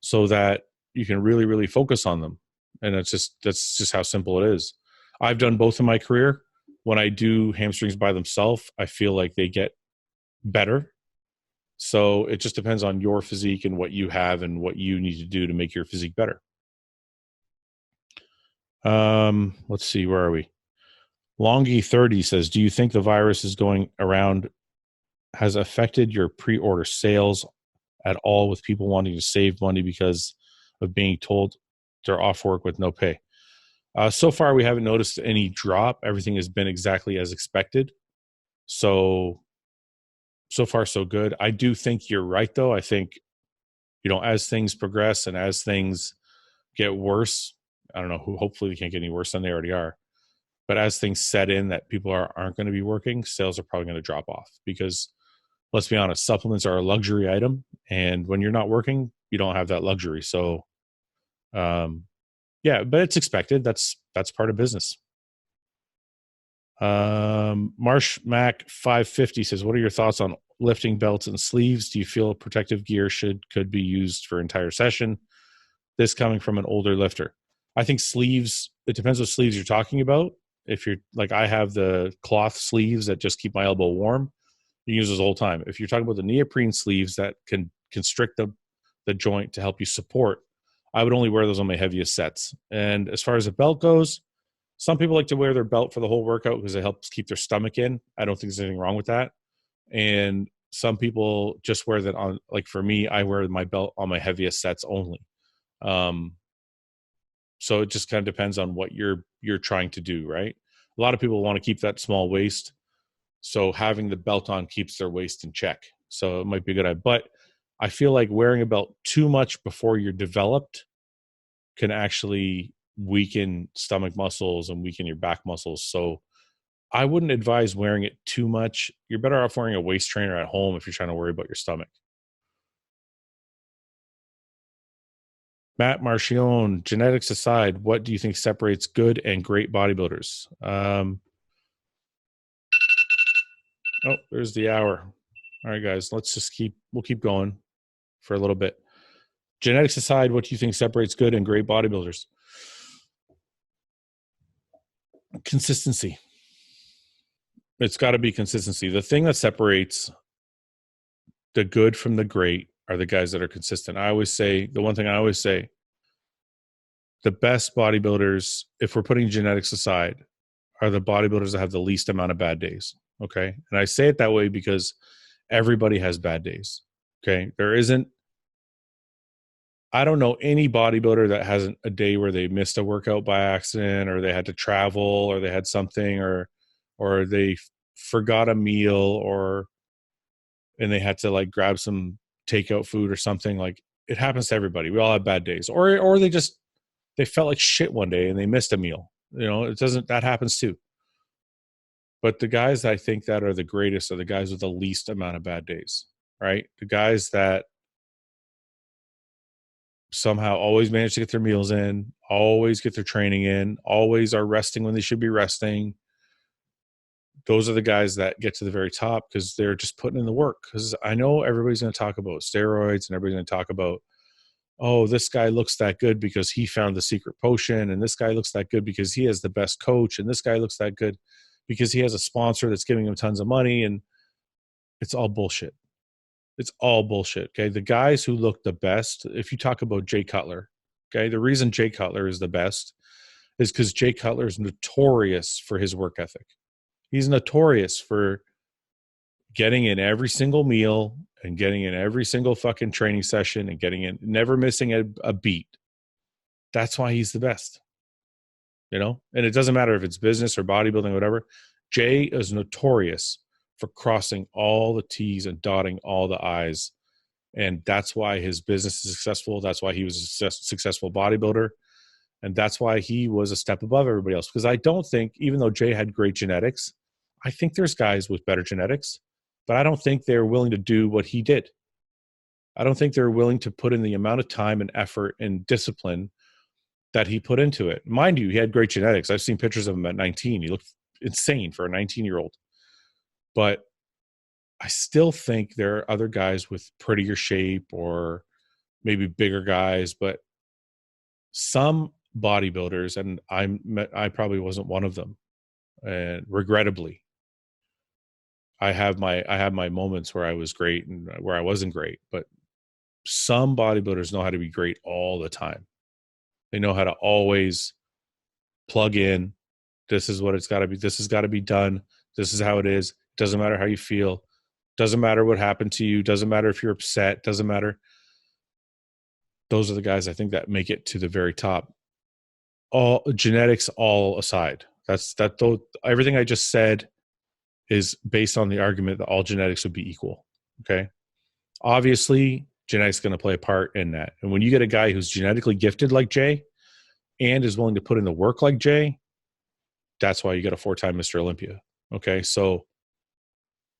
so that you can really, really focus on them. And that's just how simple it is. I've done both in my career. when I do hamstrings by themselves, I feel like they get better. So it just depends on your physique and what you have and what you need to do to make your physique better. Let's see, where are we? Longy30 says, do you think the virus is going around has affected your pre-order sales at all, with people wanting to save money because of being told they're off work with no pay? So far, we haven't noticed any drop. Everything has been exactly as expected. So far, so good. I do think you're right, though. I think, as things progress and as things get worse, I don't know, hopefully they can't get any worse than they already are. But as things set in that people aren't going to be working, sales are probably going to drop off, because let's be honest, supplements are a luxury item. And when you're not working, you don't have that luxury. So, yeah, but it's expected. That's part of business. Marsh Mac 550 says, what are your thoughts on lifting belts and sleeves? Do you feel protective gear could be used for entire session? This coming from an older lifter. I think sleeves, it depends what sleeves you're talking about. If you're like, I have the cloth sleeves that just keep my elbow warm, you use those the whole time. If you're talking about the neoprene sleeves that can constrict the joint to help you support, I would only wear those on my heaviest sets. And as far as the belt goes, some people like to wear their belt for the whole workout because it helps keep their stomach in. I don't think there's anything wrong with that. And some people just wear that on, like for me, I wear my belt on my heaviest sets only. So it just kind of depends on what you're trying to do, right? A lot of people want to keep that small waist, so having the belt on keeps their waist in check. So it might be a good idea. But I feel like wearing a belt too much before you're developed can actually weaken stomach muscles and weaken your back muscles. So I wouldn't advise wearing it too much. You're better off wearing a waist trainer at home if you're trying to worry about your stomach. Matt Marchione, genetics aside, what do you think separates good and great bodybuilders? Oh, there's the hour. All right, guys, we'll keep going for a little bit. Genetics aside, what do you think separates good and great bodybuilders? Consistency. It's got to be consistency. The thing that separates the good from the great are the guys that are consistent. The one thing I always say, the best bodybuilders, if we're putting genetics aside, are the bodybuilders that have the least amount of bad days. Okay. And I say it that way because everybody has bad days. Okay. I don't know any bodybuilder that hasn't a day where they missed a workout by accident, or they had to travel, or they had something, or they forgot a meal, and they had to like grab some takeout food or something. Like, it happens to everybody. We all have bad days, or they felt like shit one day and they missed a meal. That happens too. But the guys that I think that are the greatest are the guys with the least amount of bad days, right? The guys that somehow always manage to get their meals in, always get their training in, always are resting when they should be resting. Those are the guys that get to the very top because they're just putting in the work. Because I know everybody's going to talk about steroids, and everybody's going to talk about, oh, this guy looks that good because he found the secret potion, and this guy looks that good because he has the best coach, and this guy looks that good because he has a sponsor that's giving him tons of money. And it's all bullshit. It's all bullshit. Okay. The guys who look the best, if you talk about Jay Cutler, okay, the reason Jay Cutler is the best is because Jay Cutler is notorious for his work ethic. He's notorious for getting in every single meal and getting in every single fucking training session and getting in, never missing a beat. That's why he's the best. And it doesn't matter if it's business or bodybuilding or whatever. Jay is notorious for crossing all the T's and dotting all the I's. And that's why his business is successful. That's why he was a successful bodybuilder. And that's why he was a step above everybody else. Because I don't think, even though Jay had great genetics, I think there's guys with better genetics, but I don't think they're willing to do what he did. I don't think they're willing to put in the amount of time and effort and discipline that he put into it. Mind you, he had great genetics. I've seen pictures of him at 19. He looked insane for a 19-year-old. But I still think there are other guys with prettier shape or maybe bigger guys, but some bodybuilders, and I probably wasn't one of them, and regrettably, I have my moments where I was great and where I wasn't great, but some bodybuilders know how to be great all the time. They know how to always plug in. This is what it's got to be. This has got to be done. This is how it is. Doesn't matter how you feel. Doesn't matter what happened to you. Doesn't matter if you're upset. Doesn't matter. Those are the guys I think that make it to the very top. All genetics all aside. Though everything I just said is based on the argument that all genetics would be equal. Okay. Obviously, genetics is going to play a part in that. And when you get a guy who's genetically gifted like Jay and is willing to put in the work like Jay, that's why you got a 4-time Mr. Olympia. Okay. So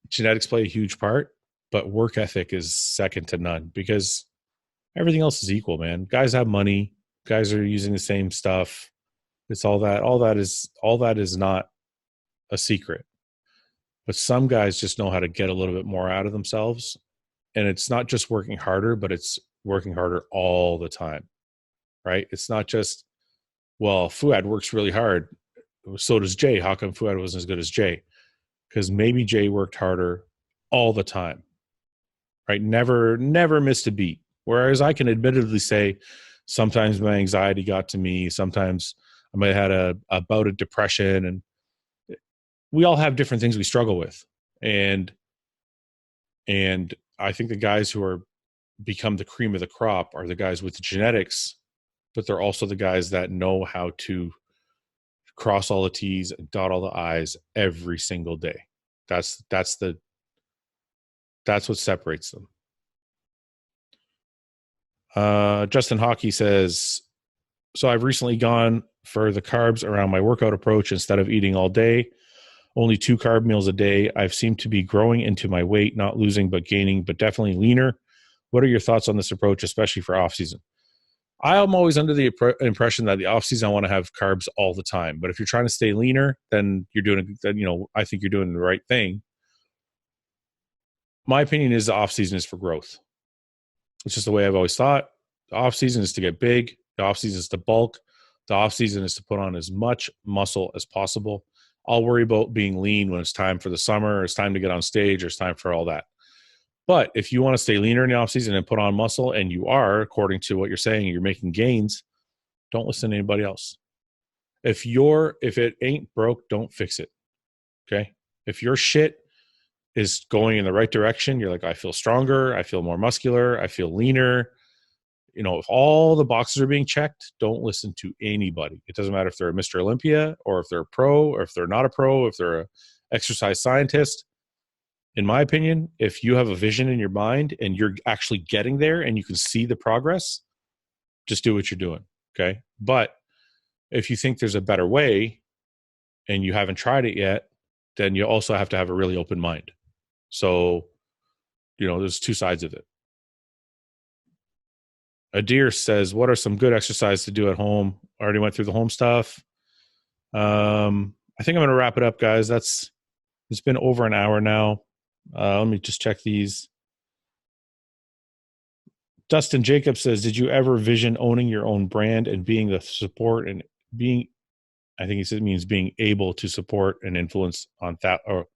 genetics play a huge part, but work ethic is second to none because everything else is equal, man. Guys have money. Guys are using the same stuff. It's all that is not a secret. But some guys just know how to get a little bit more out of themselves. And it's not just working harder, but it's working harder all the time, right? It's not just, well, Fouad works really hard. So does Jay. How come Fouad wasn't as good as Jay? Because maybe Jay worked harder all the time, right? Never missed a beat. Whereas I can admittedly say sometimes my anxiety got to me. Sometimes I might have had a bout of depression, and we all have different things we struggle with. And I think the guys who become the cream of the crop are the guys with the genetics, but they're also the guys that know how to cross all the T's and dot all the I's every single day. That's what separates them. Justin Hockey says, so I've recently gone for the carbs around my workout approach instead of eating all day. Only 2 carb meals a day. I've seemed to be growing into my weight, not losing, but gaining, but definitely leaner. What are your thoughts on this approach, especially for off season? I am always under the impression that the off season I want to have carbs all the time. But if you're trying to stay leaner, then I think you're doing the right thing. My opinion is the off season is for growth. It's just the way I've always thought. The off season is to get big. The off season is to bulk. The off season is to put on as much muscle as possible. I'll worry about being lean when it's time for the summer, or it's time to get on stage, or it's time for all that. But if you want to stay leaner in the off season and put on muscle, and you are, according to what you're saying, you're making gains, don't listen to anybody else. If it ain't broke, don't fix it. Okay. If your shit is going in the right direction, you're like, I feel stronger, I feel more muscular, I feel leaner. If all the boxes are being checked, don't listen to anybody. It doesn't matter if they're a Mr. Olympia or if they're a pro or if they're not a pro, if they're an exercise scientist. In my opinion, if you have a vision in your mind and you're actually getting there and you can see the progress, just do what you're doing. Okay. But if you think there's a better way and you haven't tried it yet, then you also have to have a really open mind. So, there's 2 sides of it. Adir says, what are some good exercises to do at home? I already went through the home stuff. I think I'm going to wrap it up, guys. It's been over an hour now. Let me just check these. Dustin Jacob says, did you ever vision owning your own brand and being the support and being, I think he said it means being able to support and influence on that. Or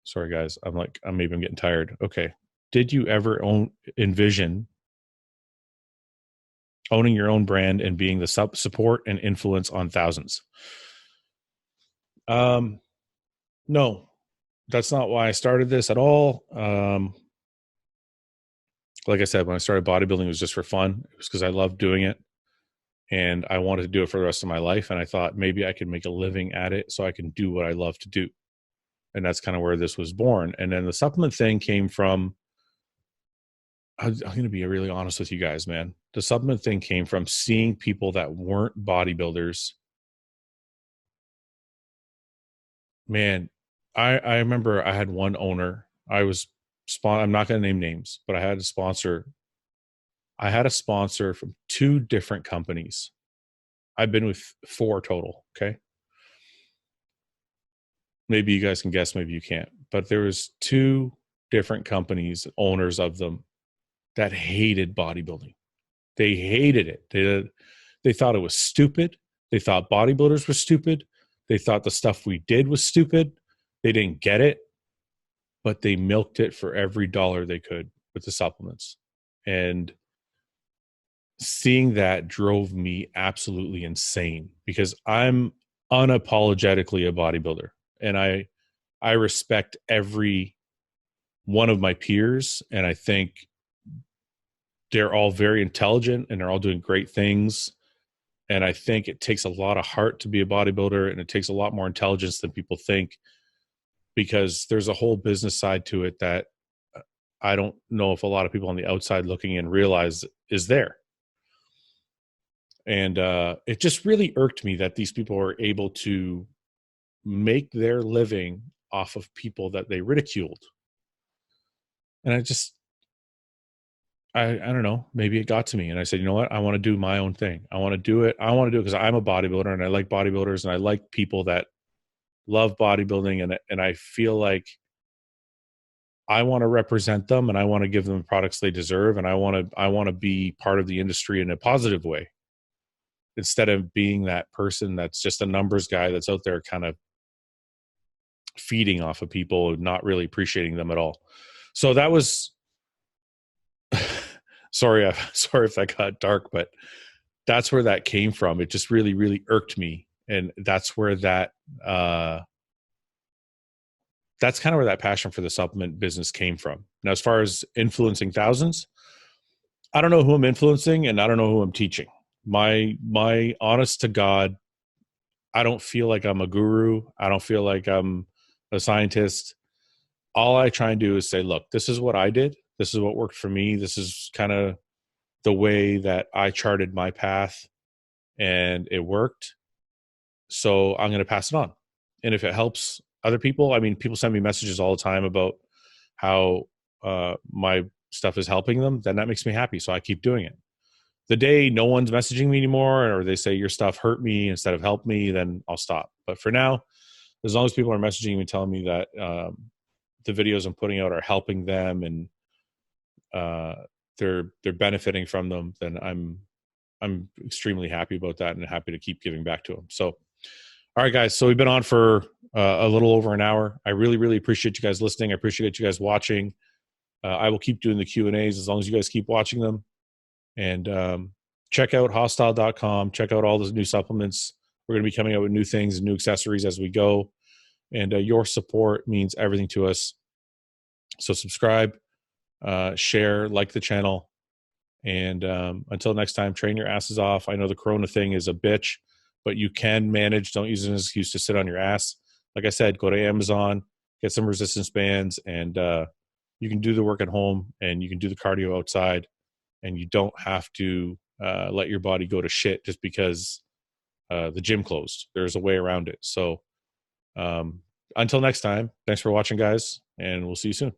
sorry, guys. I'm getting tired. Okay. Did you ever envision owning your own brand and being the support and influence on thousands? No, that's not why I started this at all. Like I said, when I started bodybuilding, it was just for fun. It was because I loved doing it and I wanted to do it for the rest of my life. And I thought maybe I could make a living at it so I can do what I love to do. And that's kind of where this was born. And then the supplement thing came from, I'm going to be really honest with you guys, man. The supplement thing came from seeing people that weren't bodybuilders. Man, I remember I had one owner. I'm not going to name names, but I had a sponsor. I had a sponsor from 2 different companies. I've been with 4 total. Okay. Maybe you guys can guess, maybe you can't, but there was 2 different companies, owners of them, that hated bodybuilding. They hated it. They thought it was stupid. They thought bodybuilders were stupid. They thought the stuff we did was stupid. They didn't get it, but they milked it for every dollar they could with the supplements. And seeing that drove me absolutely insane, because I'm unapologetically a bodybuilder, and I respect every one of my peers, and I think they're all very intelligent and they're all doing great things. And I think it takes a lot of heart to be a bodybuilder, and it takes a lot more intelligence than people think, because there's a whole business side to it that I don't know if a lot of people on the outside looking in realize is there. And it just really irked me that these people are able to make their living off of people that they ridiculed. And I don't know, maybe it got to me, and I said, you know what? I want to do my own thing. I want to do it. I want to do it because I'm a bodybuilder and I like bodybuilders and I like people that love bodybuilding. And I feel like I want to represent them, and I want to give them the products they deserve. And I want to be part of the industry in a positive way, instead of being that person that's just a numbers guy that's out there kind of feeding off of people and not really appreciating them at all. So that was, sorry if that got dark, but that's where that came from. It just really, really irked me. And that's where that's kind of where that passion for the supplement business came from. Now, as far as influencing thousands, I don't know who I'm influencing, and I don't know who I'm teaching. My honest to God, I don't feel like I'm a guru. I don't feel like I'm a scientist. All I try and do is say, look, this is what I did. This is what worked for me. This is kind of the way that I charted my path, and it worked. So I'm going to pass it on. And if it helps other people, I mean, people send me messages all the time about how my stuff is helping them, then that makes me happy. So I keep doing it. The day no one's messaging me anymore, or they say your stuff hurt me instead of helped me, then I'll stop. But for now, as long as people are messaging me telling me that the videos I'm putting out are helping them and they're benefiting from them, then I'm extremely happy about that and happy to keep giving back to them. So, all right, guys. So we've been on for a little over an hour. I really, really appreciate you guys listening. I appreciate you guys watching. I will keep doing the Q&As as long as you guys keep watching them. And check out hosstile.com. Check out all the new supplements. We're going to be coming out with new things and new accessories as we go. And your support means everything to us. So subscribe, share, like the channel. And until next time, train your asses off. I know the Corona thing is a bitch, but you can manage. Don't use it as an excuse to sit on your ass. Like I said, go to Amazon, get some resistance bands, and you can do the work at home, and you can do the cardio outside, and you don't have to let your body go to shit just because the gym closed. There's a way around it. So until next time, thanks for watching, guys, and we'll see you soon.